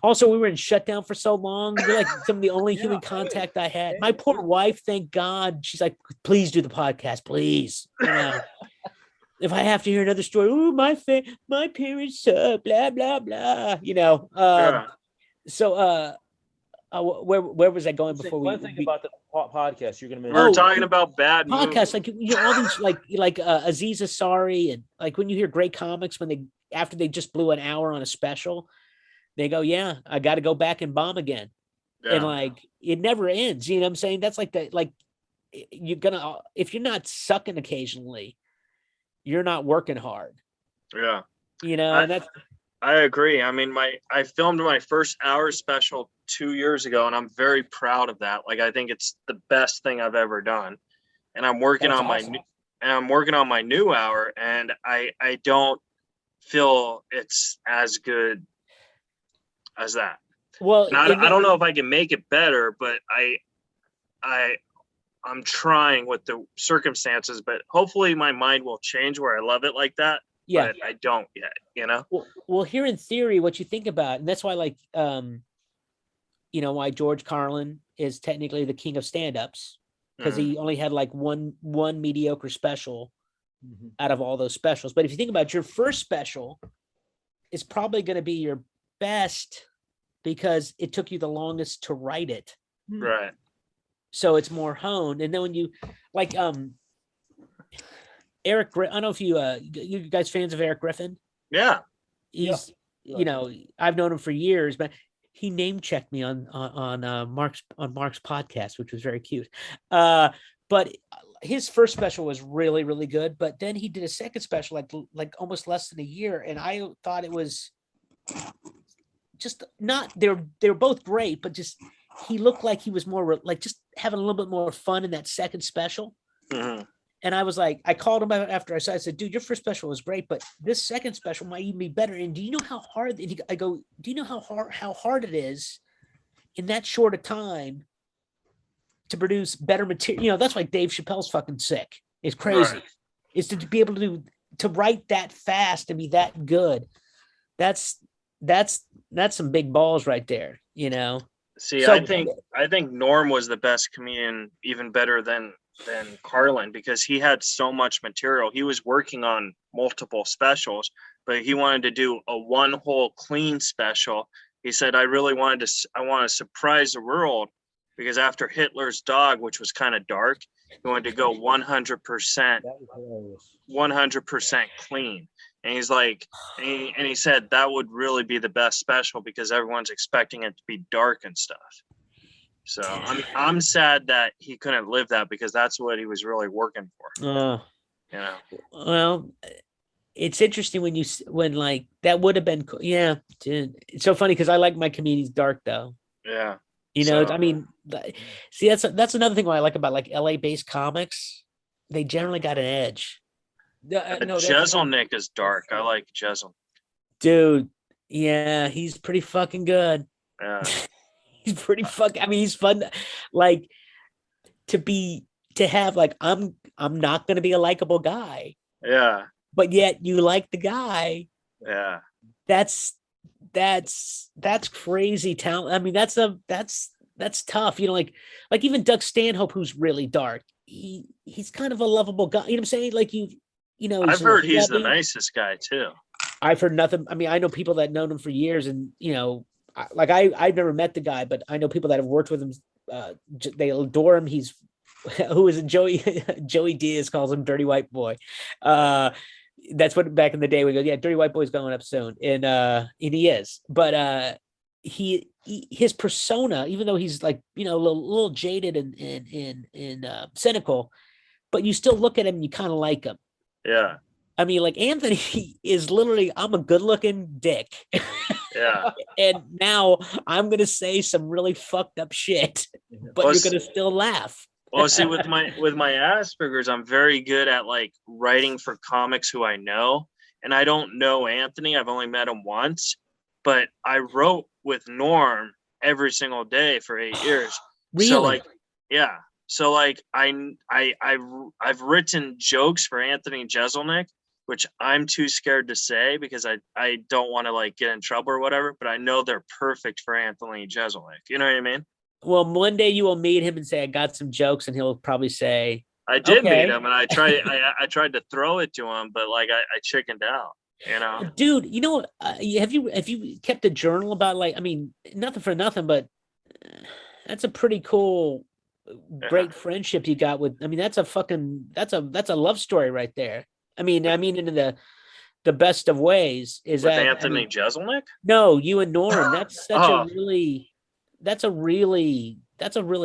Also, we were in shutdown for so long. You're like some of the only human contact I had. My poor wife, thank God, she's like, please do the podcast, please. If I have to hear another story, my parents suck, blah blah blah. So where was I going before one thing about the podcast you're going to mention? We're talking about bad podcasts, movies. like all these like Aziz Ansari, and like when you hear great comics after they just blew an hour on a special, they go, yeah, I got to go back and bomb again, and like it never ends. You know what I'm saying? That's like you're gonna, if you're not sucking occasionally, you're not working hard. Yeah, and that's. I agree. I mean, I filmed my first hour special 2 years ago, and I'm very proud of that. Like, I think it's the best thing I've ever done. And I'm working on my new hour, and I don't feel it's as good as that. Well, I don't know if I can make it better, but I'm trying with the circumstances, but hopefully my mind will change where I love it like that. Yeah, but I don't yet, Well, here in theory, what you think about, and that's why, like, why George Carlin is technically the king of stand-ups, because he only had like one mediocre special out of all those specials. But if you think about it, your first special is probably going to be your best because it took you the longest to write it. Right. So it's more honed, and then when you like, Eric, I don't know if you guys fans of Eric Griffin. Yeah, he's I've known him for years, but he name checked me on Mark's podcast, which was very cute. But his first special was really, really good. But then he did a second special like almost less than a year, and I thought it was just not. They were both great, but just he looked like he was more like just having a little bit more fun in that second special. Mm-hmm. And I was like, I called him after I saw. I said, "Dude, your first special was great, but this second special might even be better." And do you know how hard? I go, "Do you know how hard it is in that short a time to produce better material?" You know, that's why Dave Chappelle's fucking sick. It's crazy. Right. Is to be able to write that fast and be that good. That's some big balls right there. You know. See, So I think Norm was the best comedian, even better than Carlin, because he had so much material. He was working on multiple specials, but he wanted to do a one whole clean special. He said, I want to surprise the world, because after Hitler's Dog, which was kind of dark, he wanted to go 100% 100% clean. And he's like, and he said that would really be the best special because everyone's expecting it to be dark and stuff. So I'm sad that he couldn't live that, because that's what he was really working for. You know. Well, it's interesting when like that would have been cool. Yeah, dude. It's so funny because I like my comedians dark though. Yeah. You know, I mean, see, that's another thing I like about like LA based comics. They generally got an edge. Jeselnik is dark. I like Jeselnik. Dude, yeah, he's pretty fucking good. Yeah. He's pretty fucking. I mean, he's fun. Like to have like I'm not gonna be a likable guy. Yeah. But yet you like the guy. Yeah. That's crazy talent. I mean, that's tough. You know, like even Doug Stanhope, who's really dark. He's kind of a lovable guy. You know what I'm saying? Like you know. I've heard he's the nicest guy too. I've heard nothing. I mean, I know people that known him for years, and you know, I've never met the guy, but I know people that have worked with him. They adore him. He's who is it? Joey Diaz calls him Dirty White Boy. That's what back in the day we go, yeah, Dirty White Boy's going up soon, and he is. But his persona, even though he's like, you know, a little jaded and cynical, but you still look at him and you kind of like him. Yeah. I mean, like Anthony is literally, I'm a good-looking dick. Yeah. And now I'm gonna say some really fucked up shit, but you're gonna still laugh. Well, see, with my Asperger's, I'm very good at like writing for comics who I know, and I don't know Anthony. I've only met him once, but I wrote with Norm every single day for 8 years. Really? So like, yeah. So like, I've written jokes for Anthony Jeselnik, which I'm too scared to say because I don't want to like get in trouble or whatever. But I know they're perfect for Anthony Jeselnik. You know what I mean? Well, one day you will meet him and say, I got some jokes, and he'll probably say, I did meet him, and I tried to throw it to him, but like I chickened out, you know. Dude, you know what? Have you kept a journal about, like, I mean, nothing for nothing, but that's a pretty cool, great friendship you got with. I mean, that's a love story right there. I mean, in the best of ways. Is with that Anthony Jeselnik? No, you and Norm. That's such a really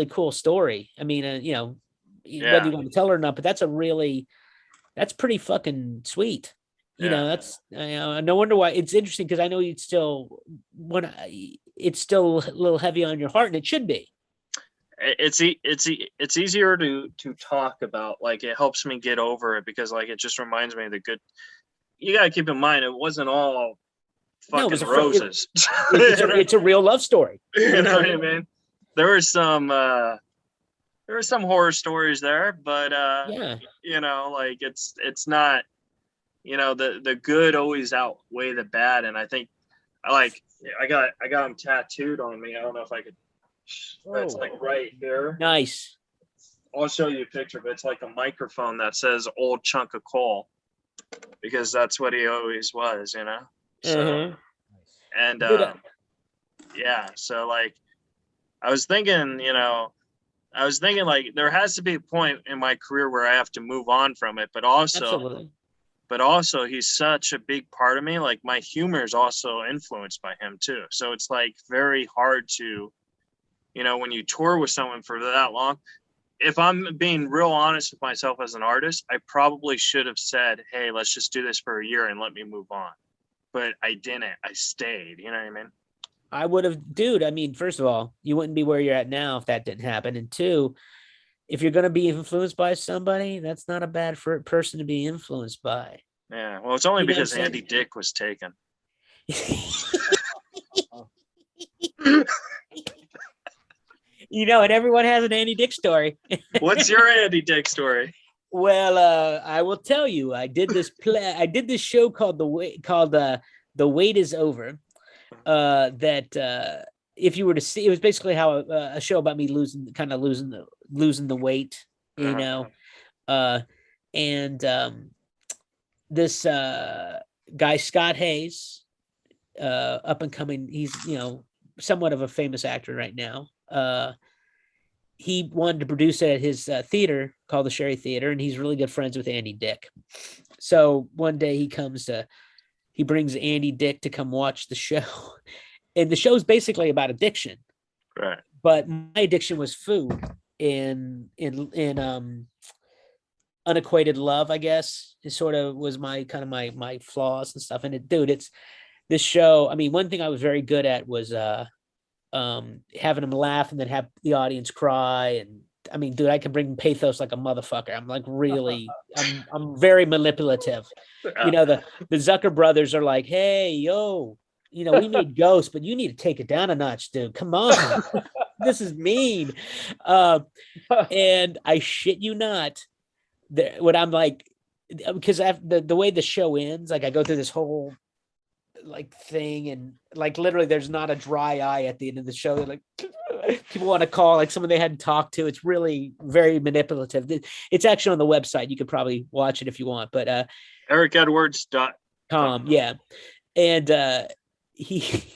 cool story. I mean, you know, whether you want to tell her or not, but that's pretty fucking sweet. You know, that's no wonder why it's interesting, because I know it's still a little heavy on your heart, and it should be. It's easier to talk about. Like, it helps me get over it, because like it just reminds me of the good. You gotta keep in mind, it wasn't all fucking roses. It's a real love story. You know what I mean? There were some horror stories there, but you know, like it's not, you know, the good always outweigh the bad. And I think I got them tattooed on me. I don't know if I could. It's like right here. Nice. I'll show you a picture, but it's like a microphone that says "Old Chunk of Coal," because that's what he always was, you know. So, and yeah, so like I was thinking like there has to be a point in my career where I have to move on from it, but also he's such a big part of me. Like, my humor is also influenced by him too. So it's like very hard to, you know, when you tour with someone for that long. If I'm being real honest with myself as an artist, I probably should have said, hey, let's just do this for a year and let me move on. But I didn't. I stayed. You know what I mean? I would have, dude. I mean, first of all, you wouldn't be where you're at now if that didn't happen. And two, if you're going to be influenced by somebody, that's not a bad person to be influenced by. Yeah. Well, it's only You know what I'm because saying? Andy Dick was taken. And everyone has an Andy Dick story. What's your Andy Dick story? Well, I will tell you, I did this show called The Wait Is Over. That if you were to see, it was basically how a show about me losing the weight, and this guy Scott Hayes, up and coming, he's somewhat of a famous actor right now. He wanted to produce it at his theater called the Sherry Theater, and he's really good friends with Andy Dick. So one day he brings Andy Dick to come watch the show, and the show's basically about addiction. Right. But my addiction was food in unequated love, I guess. It sort of was my flaws and stuff. And it's this show. I mean, one thing I was very good at was having them laugh and then have the audience cry. And I mean, dude, I can bring pathos like a motherfucker. I'm like really, I'm very manipulative. The Zucker brothers are like, hey, yo, we made Ghost, but you need to take it down a notch, dude. Come on. This is mean. And I shit you not, what I'm like, because the way the show ends, like I go through this whole thing, and literally there's not a dry eye at the end of the show. They're like, people want to call someone they hadn't talked to. It's really very manipulative. It's actually on the website. You could probably watch it if you want, but EricEdwards.com. Yeah. And he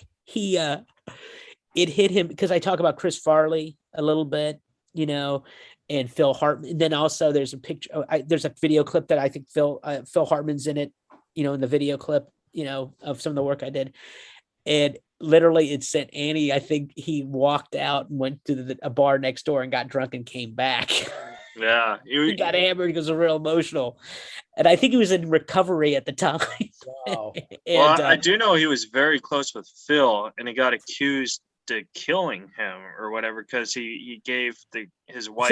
it hit him because I talk about Chris Farley a little bit, and Phil Hartman. And then also there's a picture, there's a video clip that I think Phil Hartman's in it, in the video clip, of some of the work I did. And literally it said Annie, I think he walked out and went to a bar next door and got drunk and came back. Yeah. He got hammered because it was real emotional. And I think he was in recovery at the time. Wow. And, I do know he was very close with Phil, and he got accused of killing him or whatever because he gave his wife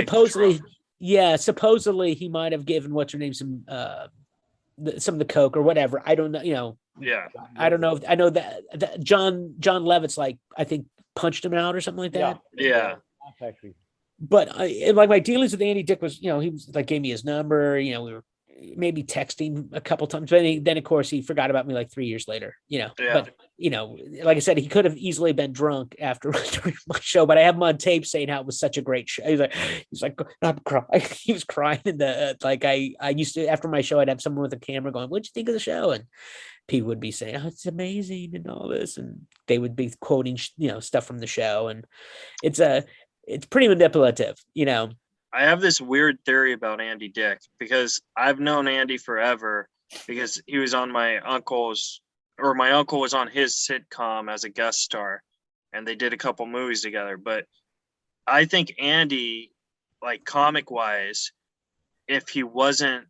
supposedly he might have given what's her name some of the coke or whatever. I don't know. Yeah. I don't know. I know that John Levitt's I think punched him out or something like that. Yeah. But my dealings with Andy Dick was, he was gave me his number. We were maybe texting a couple times, but then of course he forgot about me 3 years later. Yeah. But like I said, he could have easily been drunk after my show. But I have him on tape saying how it was such a great show. He's like, I'm crying. He was crying in the I used to, after my show, I'd have someone with a camera going, "What'd you think of the show?" And people would be saying, "Oh, it's amazing," and all this, and they would be quoting stuff from the show, and it's pretty manipulative. I have this weird theory about Andy Dick because I've known Andy forever because he was on my uncle was on his sitcom as a guest star, and they did a couple movies together. But I think Andy, comic wise, if he wasn't,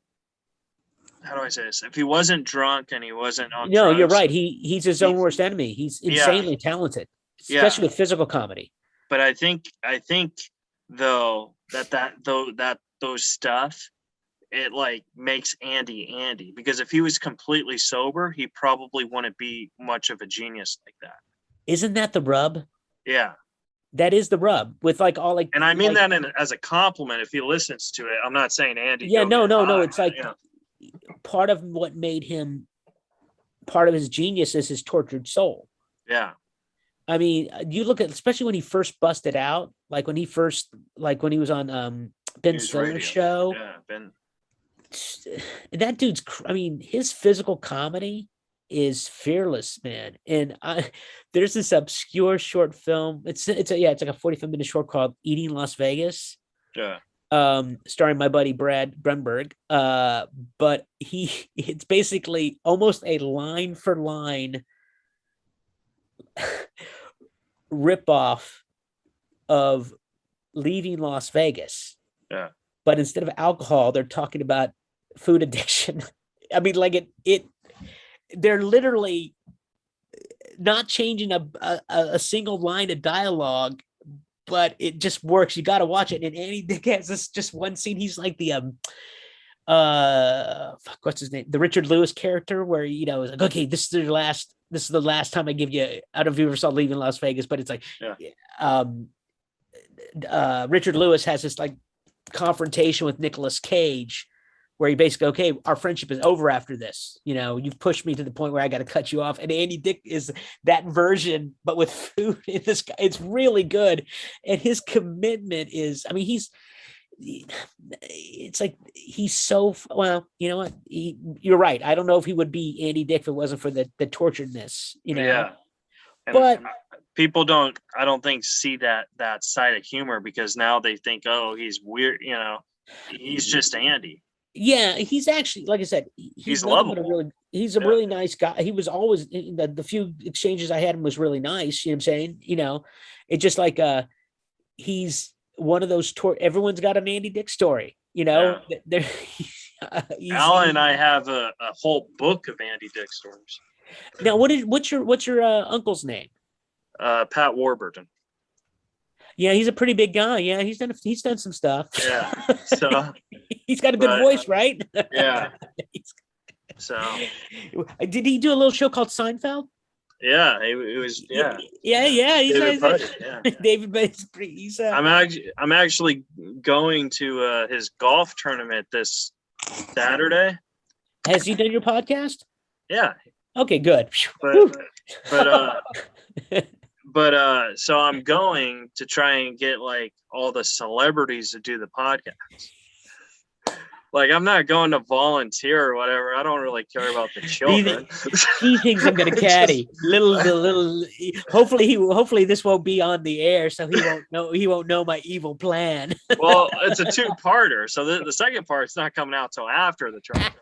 how do I say this? If he wasn't drunk and he wasn't on drugs, you're right. He's his own worst enemy. He's insanely talented, especially with physical comedy. But I think though those stuff, it makes Andy because if he was completely sober, he probably wouldn't be much of a genius like that. Isn't that the rub? Yeah, that is the rub with all and I mean that as a compliment. If he listens to it, I'm not saying Andy. Yeah, no. It's part of what made him part of his genius is his tortured soul. Yeah. I mean, you look at, especially when he first busted out, when he was on Ben Stiller's show. Yeah, Ben. That dude's, his physical comedy is fearless, man. And there's this obscure short film. It's like a 45-minute short called Eating Las Vegas. Yeah. Starring my buddy Brad Grunberg. But it's basically almost a line for line ripoff of Leaving Las Vegas. Yeah. But instead of alcohol, they're talking about food addiction. I mean, they're literally not changing a single line of dialogue, but it just works. You got to watch it. And Andy Dick has this just one scene. He's like the fuck, what's his name? The Richard Lewis character, where is like, okay, this is the last time I give you. I don't know if you ever saw Leaving Las Vegas, but it's like, Richard Lewis has this like confrontation with Nicolas Cage, where he basically, okay, our friendship is over after this. You've pushed me to the point where I got to cut you off. And Andy Dick is that version, but with food in this guy. It's really good. And his commitment is, it's like, he's so, well, you know what? You're right. I don't know if he would be Andy Dick if it wasn't for the torturedness, Yeah. But people I don't think see that side of humor, because now they think, oh, he's weird. He's just Andy. Yeah, he's actually, like I said, he's lovable. He's a really nice guy. He was always, the few exchanges I had him was really nice. You know what I'm saying? It's just like, he's one of those, everyone's got an Andy Dick story, Alan and I have a whole book of Andy Dick stories. Now, what's your uncle's name? Pat Warburton. Yeah, he's a pretty big guy. Yeah, he's done some stuff. Yeah, so he's got a good voice, right? Yeah. So did he do a little show called Seinfeld? Yeah, it was. Yeah. David Bates. He's. I'm actually going to his golf tournament this Saturday. Has he done your podcast? Yeah. Okay, good. But so I'm going to try and get like all the celebrities to do the podcast. Like, I'm not going to volunteer or whatever. I don't really care about the children. He thinks I'm going to caddy. Little. Hopefully this won't be on the air, so he won't know my evil plan. Well, it's a 2-parter, so the second part's not coming out till after the trial.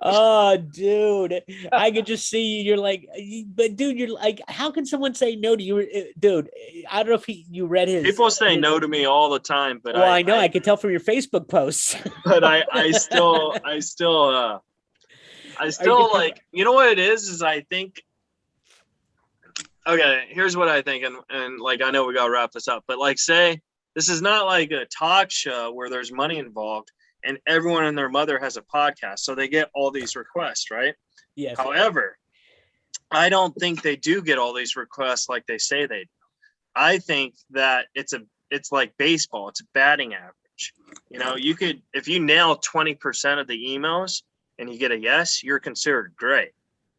Oh, dude, I could just see you're like, but dude, you're like, how can someone say no to you, dude? I don't know if you read his. People say no to me all the time, but I know I could tell from your Facebook posts. But I still like, you know what it is I think. Okay, here's what I think, and like, I know we gotta wrap this up, but like, say this is not like a talk show where there's money involved. And everyone and their mother has a podcast, so they get all these requests, right? Yes. However, I don't think they do get all these requests like they say they do. I think that it's like baseball. It's a batting average. You could, if you nail 20% of the emails and you get a yes, you're considered great.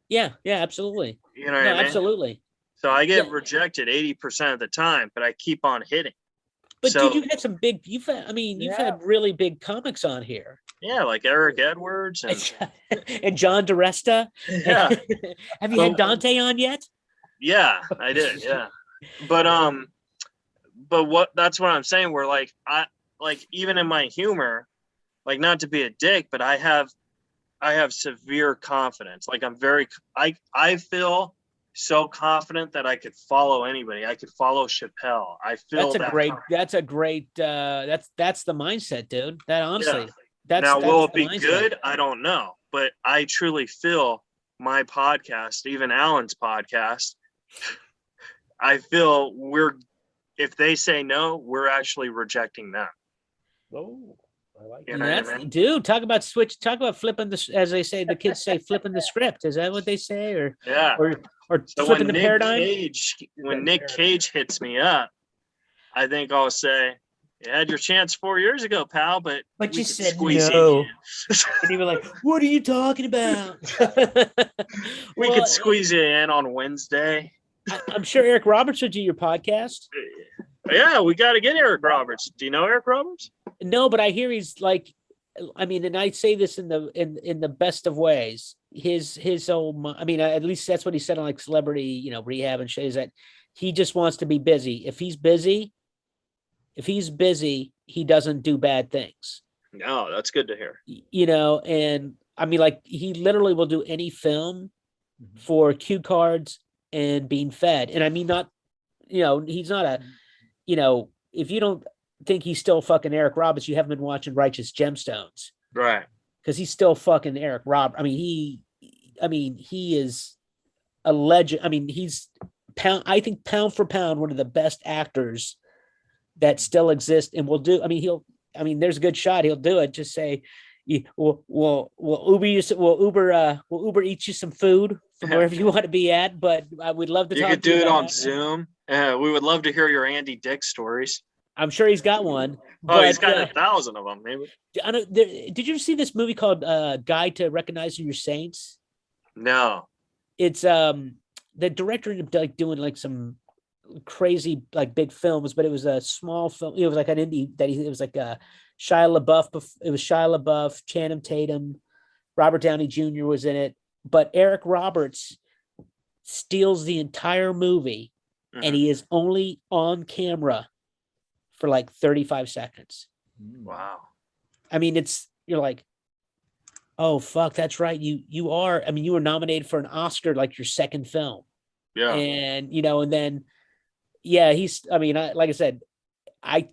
Yeah, absolutely. You know what I mean? Absolutely. So I get rejected 80% of the time, but I keep on hitting. But dude, you've had some big. You've had really big comics on here. Yeah, like Eric Edwards and John DeResta. Yeah. Have you had Dante on yet? Yeah, I did. Yeah, but that's what I'm saying. Where like I even in my humor, like, not to be a dick, but I have severe confidence. Like, I feel so confident that I could follow anybody. I could follow Chappelle. I feel that's the mindset, dude. That honestly, will it be good? I don't know, but I truly feel my podcast, even Alan's podcast, I feel if they say no, we're actually rejecting them. Oh, I like that. Dude, talk about flipping the, as they say, the kids say, flipping the script. Is that what they say? Or so flipping the paradigm? When Nick Cage hits me up, I think I'll say, you had your chance 4 years ago, pal, but you said no. And you were like, what are you talking about? We could squeeze it in on Wednesday. I'm sure Eric Roberts would do your podcast. Yeah, we got to get Eric Roberts. Do you know Eric Roberts? No, but I hear he's like, and I say this in the best of ways. His whole, at least that's what he said on like Celebrity, Rehab and shit, is that he just wants to be busy. If he's busy, he doesn't do bad things. No, that's good to hear. And like, he literally will do any film for cue cards and being fed. And not, he's not a, if you don't think he's still fucking Eric Roberts, you haven't been watching Righteous Gemstones. Right. Because he's still fucking Eric Roberts. He is a legend. He's I think pound for pound, one of the best actors that still exist and will do. I mean, there's a good shot. He'll do it. Just say, we'll Uber you, we'll Uber eat you some food from wherever you want to be at. But I would love to You talk could to you do it about on that. Zoom. We would love to hear your Andy Dick stories. I'm sure he's got one. Oh, he's but, got 1,000 of them, maybe. did you see this movie called Guide to Recognizing Your Saints? No. It's the director ended up like doing like some crazy like big films, but it was a small film. It was like an indie it was like a Shia LaBeouf. It was Shia LaBeouf, Channing Tatum, Robert Downey Jr. was in it, but Eric Roberts steals the entire movie, and he is only on camera for like 35 seconds. Wow. I mean, you're like, oh fuck, that's right. You are. I mean, you were nominated for an Oscar like your second film. Yeah. And and then yeah, I mean, like I said, I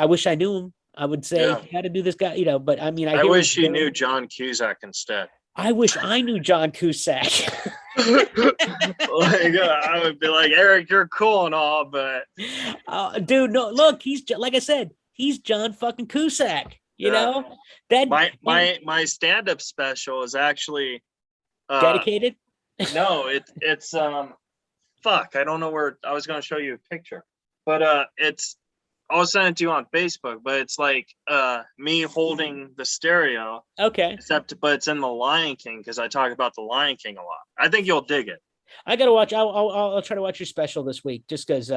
wish I knew him. I would say how to do this guy, but I mean, I wish you knew John Cusack instead. I wish I knew John Cusack. I would be like, Eric, you're cool and all, but dude, no, look, he's like I said, he's John fucking Cusack. You know that my stand-up special is actually dedicated. No, it's fuck. I don't know where. I was gonna show you a picture, but I'll send it to you on Facebook. But it's like me holding the stereo. Okay. But it's in the Lion King because I talk about the Lion King a lot. I think you'll dig it. I gotta watch. I'll try to watch your special this week, just because.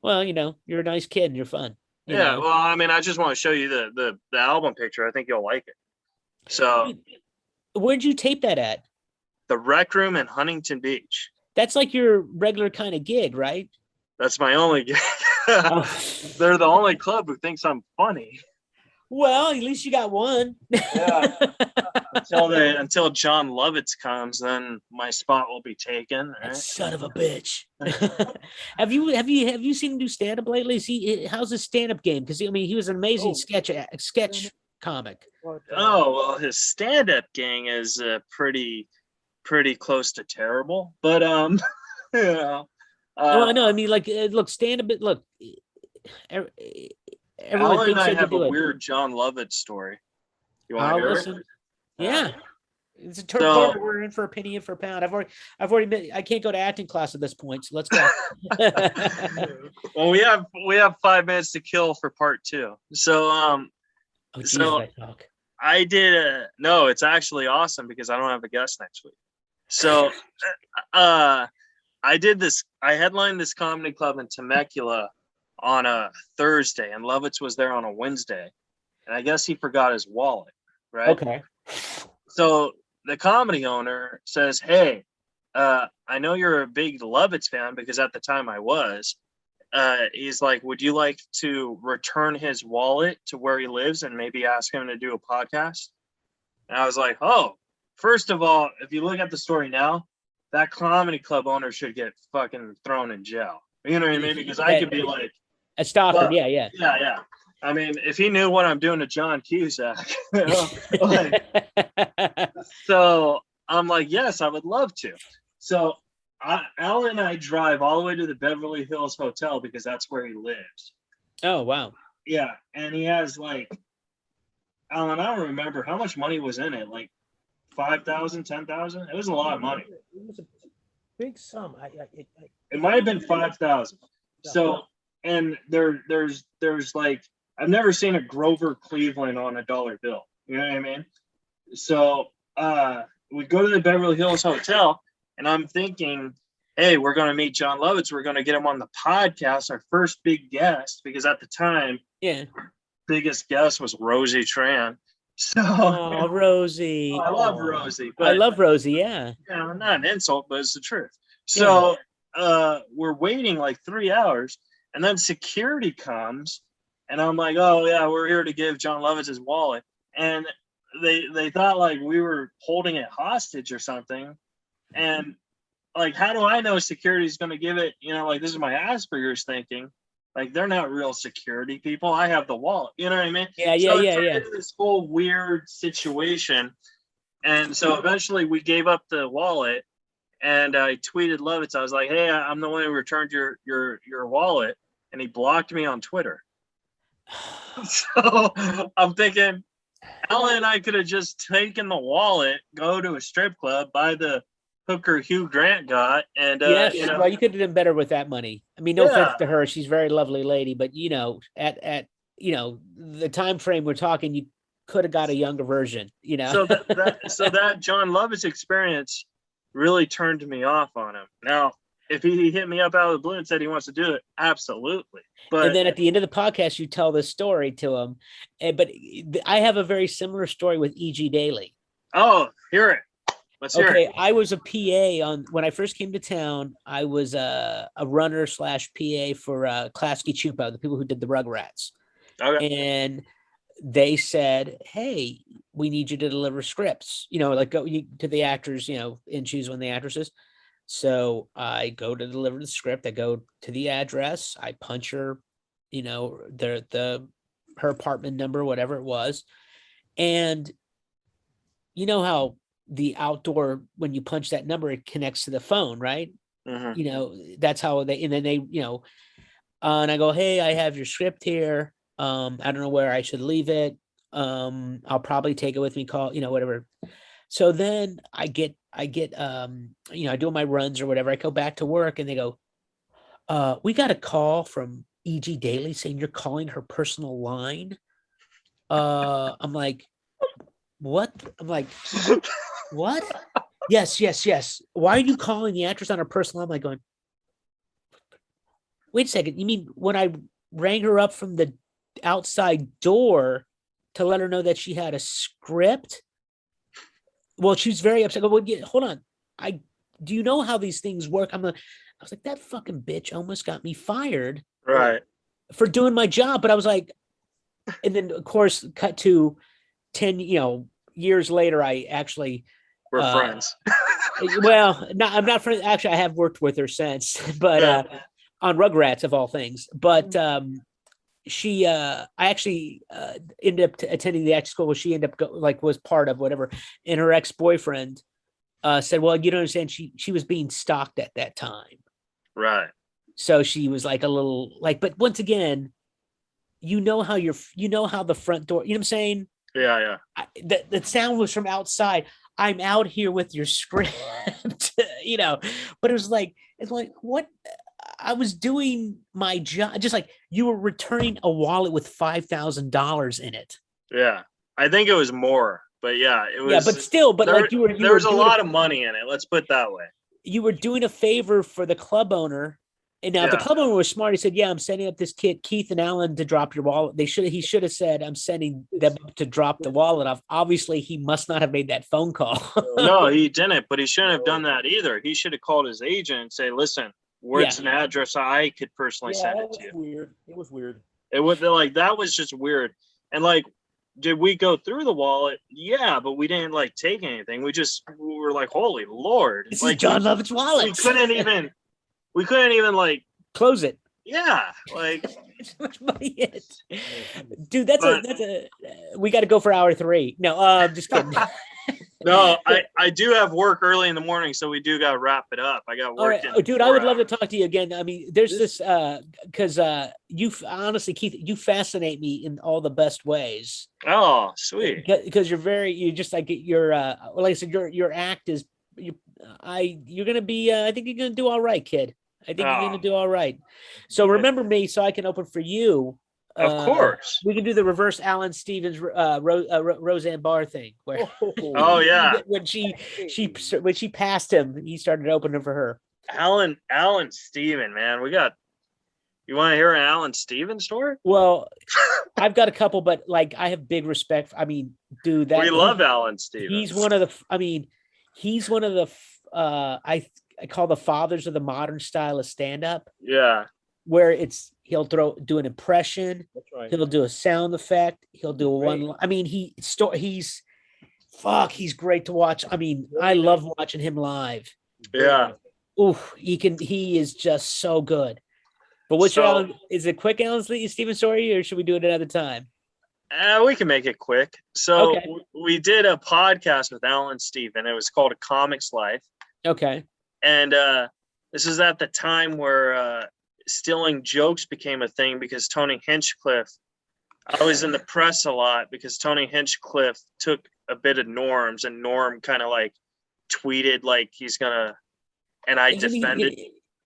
Well, you're a nice kid and you're fun. You know? Well, I mean, I just want to show you the album picture. I think you'll like it. So, where'd you tape that at? The Rec Room in Huntington Beach. That's like your regular kind of gig, right? That's my only gig. They're the only club who thinks I'm funny. Well, at least you got one. Yeah. Until John Lovitz comes, then my spot will be taken. Right? Son of a bitch. Have you seen him do stand up lately? How's his stand up game? Because I mean, he was an amazing sketch comic. Oh well, his stand up gang is pretty close to terrible. But I know. I mean, like, look, stand up. Look, everyone Alan and I have a it. weird John Lovitz story. You want to hear it? Yeah. It's a turn. We're in for a penny in for a pound. I've already I can't go to acting class at this point, so let's go. Well, we have 5 minutes to kill for part 2. So I did no, it's actually awesome because I don't have a guest next week. So I headlined this comedy club in Temecula on a Thursday, and Lovitz was there on a Wednesday, and I guess he forgot his wallet, right? Okay. So the comedy owner says, hey, I know you're a big Lovitz fan, because at the time I was. He's like, would you like to return his wallet to where he lives and maybe ask him to do a podcast? And I was like, oh, first of all, if you look at the story now, that comedy club owner should get fucking thrown in jail. You know what I mean? Because I could be like a stalker. Well, yeah. I mean, if he knew what I'm doing to John Cusack, so I'm like, yes, I would love to. So Alan and I drive all the way to the Beverly Hills Hotel because that's where he lives. Oh, wow. Yeah. And he has like, Alan, I don't remember how much money was in it. Like 5,000, 10,000. It was a lot of money. It was a big sum. It might have been 5,000. So, and there's like, I've never seen a Grover Cleveland on a dollar bill. You know what I mean? So we go to the Beverly Hills Hotel, and I'm thinking, hey, we're going to meet John Lovitz. We're going to get him on the podcast, our first big guest, because at the time, biggest guest was Rosie Tran. So, Rosie. I love Rosie. I love Rosie, yeah. Not an insult, but it's the truth. So we're waiting like 3 hours, and then security comes. And I'm like, oh, yeah, we're here to give John Lovitz his wallet. And they thought like we were holding it hostage or something. And like, how do I know security's going to give it? You know, like, this is my Asperger's thinking. Like, they're not real security people. I have the wallet. You know what I mean? Yeah. This whole weird situation. And so eventually we gave up the wallet. and I tweeted Lovitz. I was like, "Hey, I'm the one who returned your wallet," and he blocked me on Twitter. So I'm thinking, Alan and I could have just taken the wallet, go to a strip club, buy the hooker Hugh Grant got, and Yes, you know, well, you could have done better with that money. I mean, no offense to her, she's a very lovely lady, but at the time frame we're talking, you could have got a younger version. So that John Lovitz experience really turned me off on him. Now, if he hit me up out of the blue and said he wants to do it, absolutely. But and then at the end of the podcast, you tell this story to him. But I have a very similar story with E.G. Daily. Oh, hear it. Let's hear it. I was a PA when I first came to town. I was a runner / PA for Klasky Chupa, the people who did the Rugrats. Okay. And they said, "Hey, we need you to deliver scripts. Like go to the actors, and choose one of the actresses." So I go to deliver the script. I go to the address. I punch her, her apartment number, whatever it was, and you know how the outdoor, when you punch that number, it connects to the phone, right? Mm-hmm. That's how and then they, and I go, "Hey, I have your script here. I don't know where I should leave it. I'll probably take it with me, call, whatever." So then I do my runs or whatever. I go back to work and they go, "We got a call from E.G. Daily saying you're calling her personal line." I'm like, "What?" I'm like, "What?" Yes. Why are you calling the actress on her personal line? I'm like going, "Wait a second. You mean when I rang her up from the outside door to let her know that she had a script?" Well, she's very upset. Well, hold on. Do you know how these things work? I was like, that fucking bitch almost got me fired, Right, for doing my job. But I was like, and then of course, cut to 10, years later, I actually we're friends. Well, I'm not friends. Actually, I have worked with her since, but on Rugrats of all things. But I actually ended up attending the acting school where she ended up was part of whatever, and her ex-boyfriend said, "Well, you don't understand, she was being stalked at that time." Right. So she was like a little but once again, how the front door, you know what I'm saying? Yeah. The sound was from outside. I'm out here with your script, but it's like what? I was doing my job, just like you were returning a wallet with $5,000 in it. Yeah. I think it was more, but yeah, it was. Yeah, but still, there was a lot of money in it. Let's put it that way. You were doing a favor for the club owner. And now the club owner was smart. He said, "Yeah, I'm sending up this kid, Keith and Alan, to drop your wallet." He should have said, "I'm sending them to drop the wallet off." Obviously, he must not have made that phone call. No, he didn't, but he shouldn't have done that either. He should have called his agent and say, "Listen, where's an address I could personally send it to you?" Weird. It was weird. It was that was just weird. And did we go through the wallet? Yeah, but we didn't take anything. We were like, "Holy Lord!" This is John Lovett's wallet. We couldn't even close it. Yeah, it's so much money in it. Dude, we got to go for hour 3. No, I'm just kidding. No, I do have work early in the morning, so we do got to wrap it up. I got work. Right. Dude, I would love to talk to you again. I mean, there's this because you honestly, Keith, you fascinate me in all the best ways. Oh, sweet. Because you just like like I said, your act is you're gonna be. I think you're gonna do all right, kid. I think you're gonna do all right. So remember me, so I can open for you. Of course, we can do the reverse Alan Stevens Roseanne Barr thing, where oh yeah, when she passed him, he started opening for her. Alan Steven, man, you want to hear an Alan Steven story? Well, I've got a couple, but I have big respect. I mean, dude, we love Alan Steven. He's one of the I call the fathers of the modern style of stand-up. Yeah. Where he'll do an impression. That's right. He'll do a sound effect. He'll do a one. I mean, he's great to watch. I mean, I love watching him live. Yeah. Oof, he is just so good. But is it quick Alan Steven story, or should we do it another time? We can make it quick. So we did a podcast with Alan Steven. It was called A Comic's Life. Okay. And this is at the time where stealing jokes became a thing because Tony Hinchcliffe. I was in the press a lot because Tony Hinchcliffe took a bit of Norm's, and Norm kind of like tweeted like he's gonna, and I defended.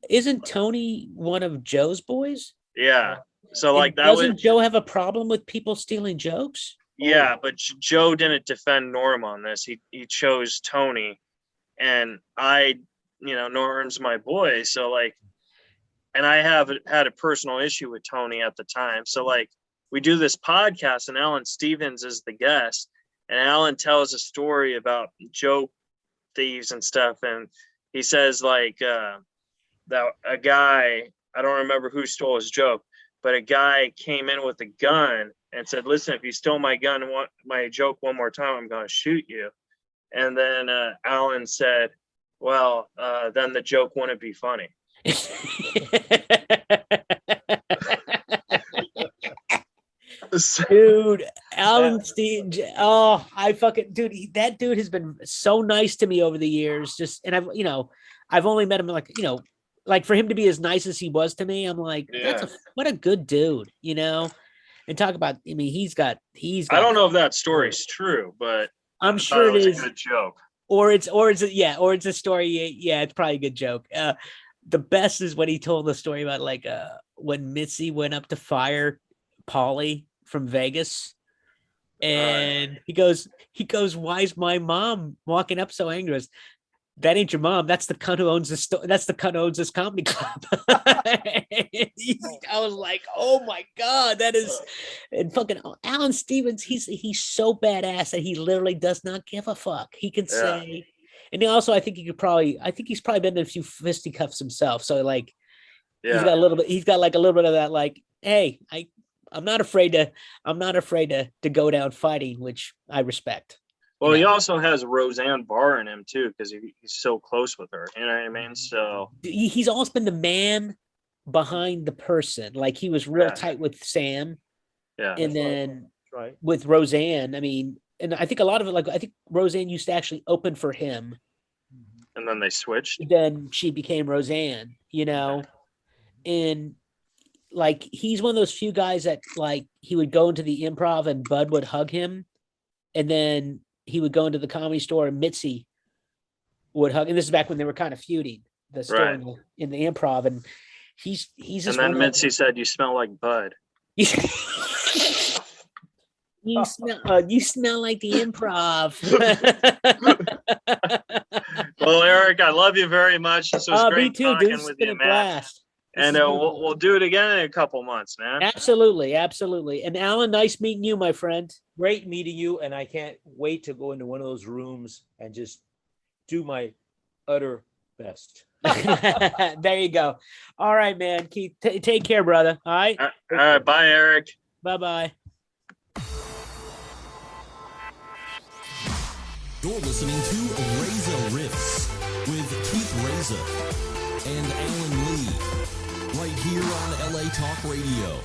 Isn't Tony one of Joe's boys? Yeah. So like that doesn't was Joe have a problem with people stealing jokes? Yeah, but Joe didn't defend Norm on this. He chose Tony, and Norm's my boy. So like, and I have had a personal issue with Tony at the time. So like, we do this podcast, and Alan Stevens is the guest, and Alan tells a story about joke thieves and stuff, and he says like that a guy, I don't remember who stole his joke, but a guy came in with a gun and said, "Listen, if you steal my gun and want my joke one more time, I'm going to shoot you." And then Alan said, "Well, then the joke wouldn't be funny." Dude, Alan Stevens. Oh, that dude has been so nice to me over the years. I've only met him like for him to be as nice as he was to me, I'm like, what a good dude, And talk about, I mean, he's got. I don't know if that story's true, but I'm sure it is a good joke. Or it's a story. Yeah, it's probably a good joke. The best is when he told the story about like when Mitzi went up to fire Paulie from Vegas, and he goes, "Why's my mom walking up so angry?" That ain't your mom. That's the cunt who owns this. That's the cunt who owns this comedy club. I was like, oh my god, that is. And fucking Alan Stevens, he's so badass that he literally does not give a fuck. He can say, and also I think he's probably been in a few fisticuffs himself. So like, he's got a little bit. He's got like a little bit of that. Like, hey, I'm not afraid to go down fighting, which I respect. Well, he also has Roseanne Barr in him too, because he's so close with her. You know what I mean? So he's always been the man behind the person. Like he was real tight with Sam, and then with Roseanne. I mean, and I think a lot of it, like I think Roseanne used to actually open for him, and then they switched. Then she became Roseanne, and like he's one of those few guys that like he would go into the Improv and Bud would hug him, and then he would go into the Comedy Store and Mitzi would hug. And this is back when they were kind of feuding the store in the Improv. And he's just. And then Mitzi said, "You smell like Bud." You smell like the Improv. Well, Eric, I love you very much. This was great me too, talking dude. with It's been you, a man. blast. And we'll do it again in a couple months, man. Absolutely. And Alan, nice meeting you, my friend. Great meeting you, and I can't wait to go into one of those rooms and just do my utter best. There you go. All right, man. Keith, take care, brother. All right. All right. Bye, Eric. Bye-bye. You're listening to Reza Riffs with Keith Reza and Alan Lee, right here on LA Talk Radio.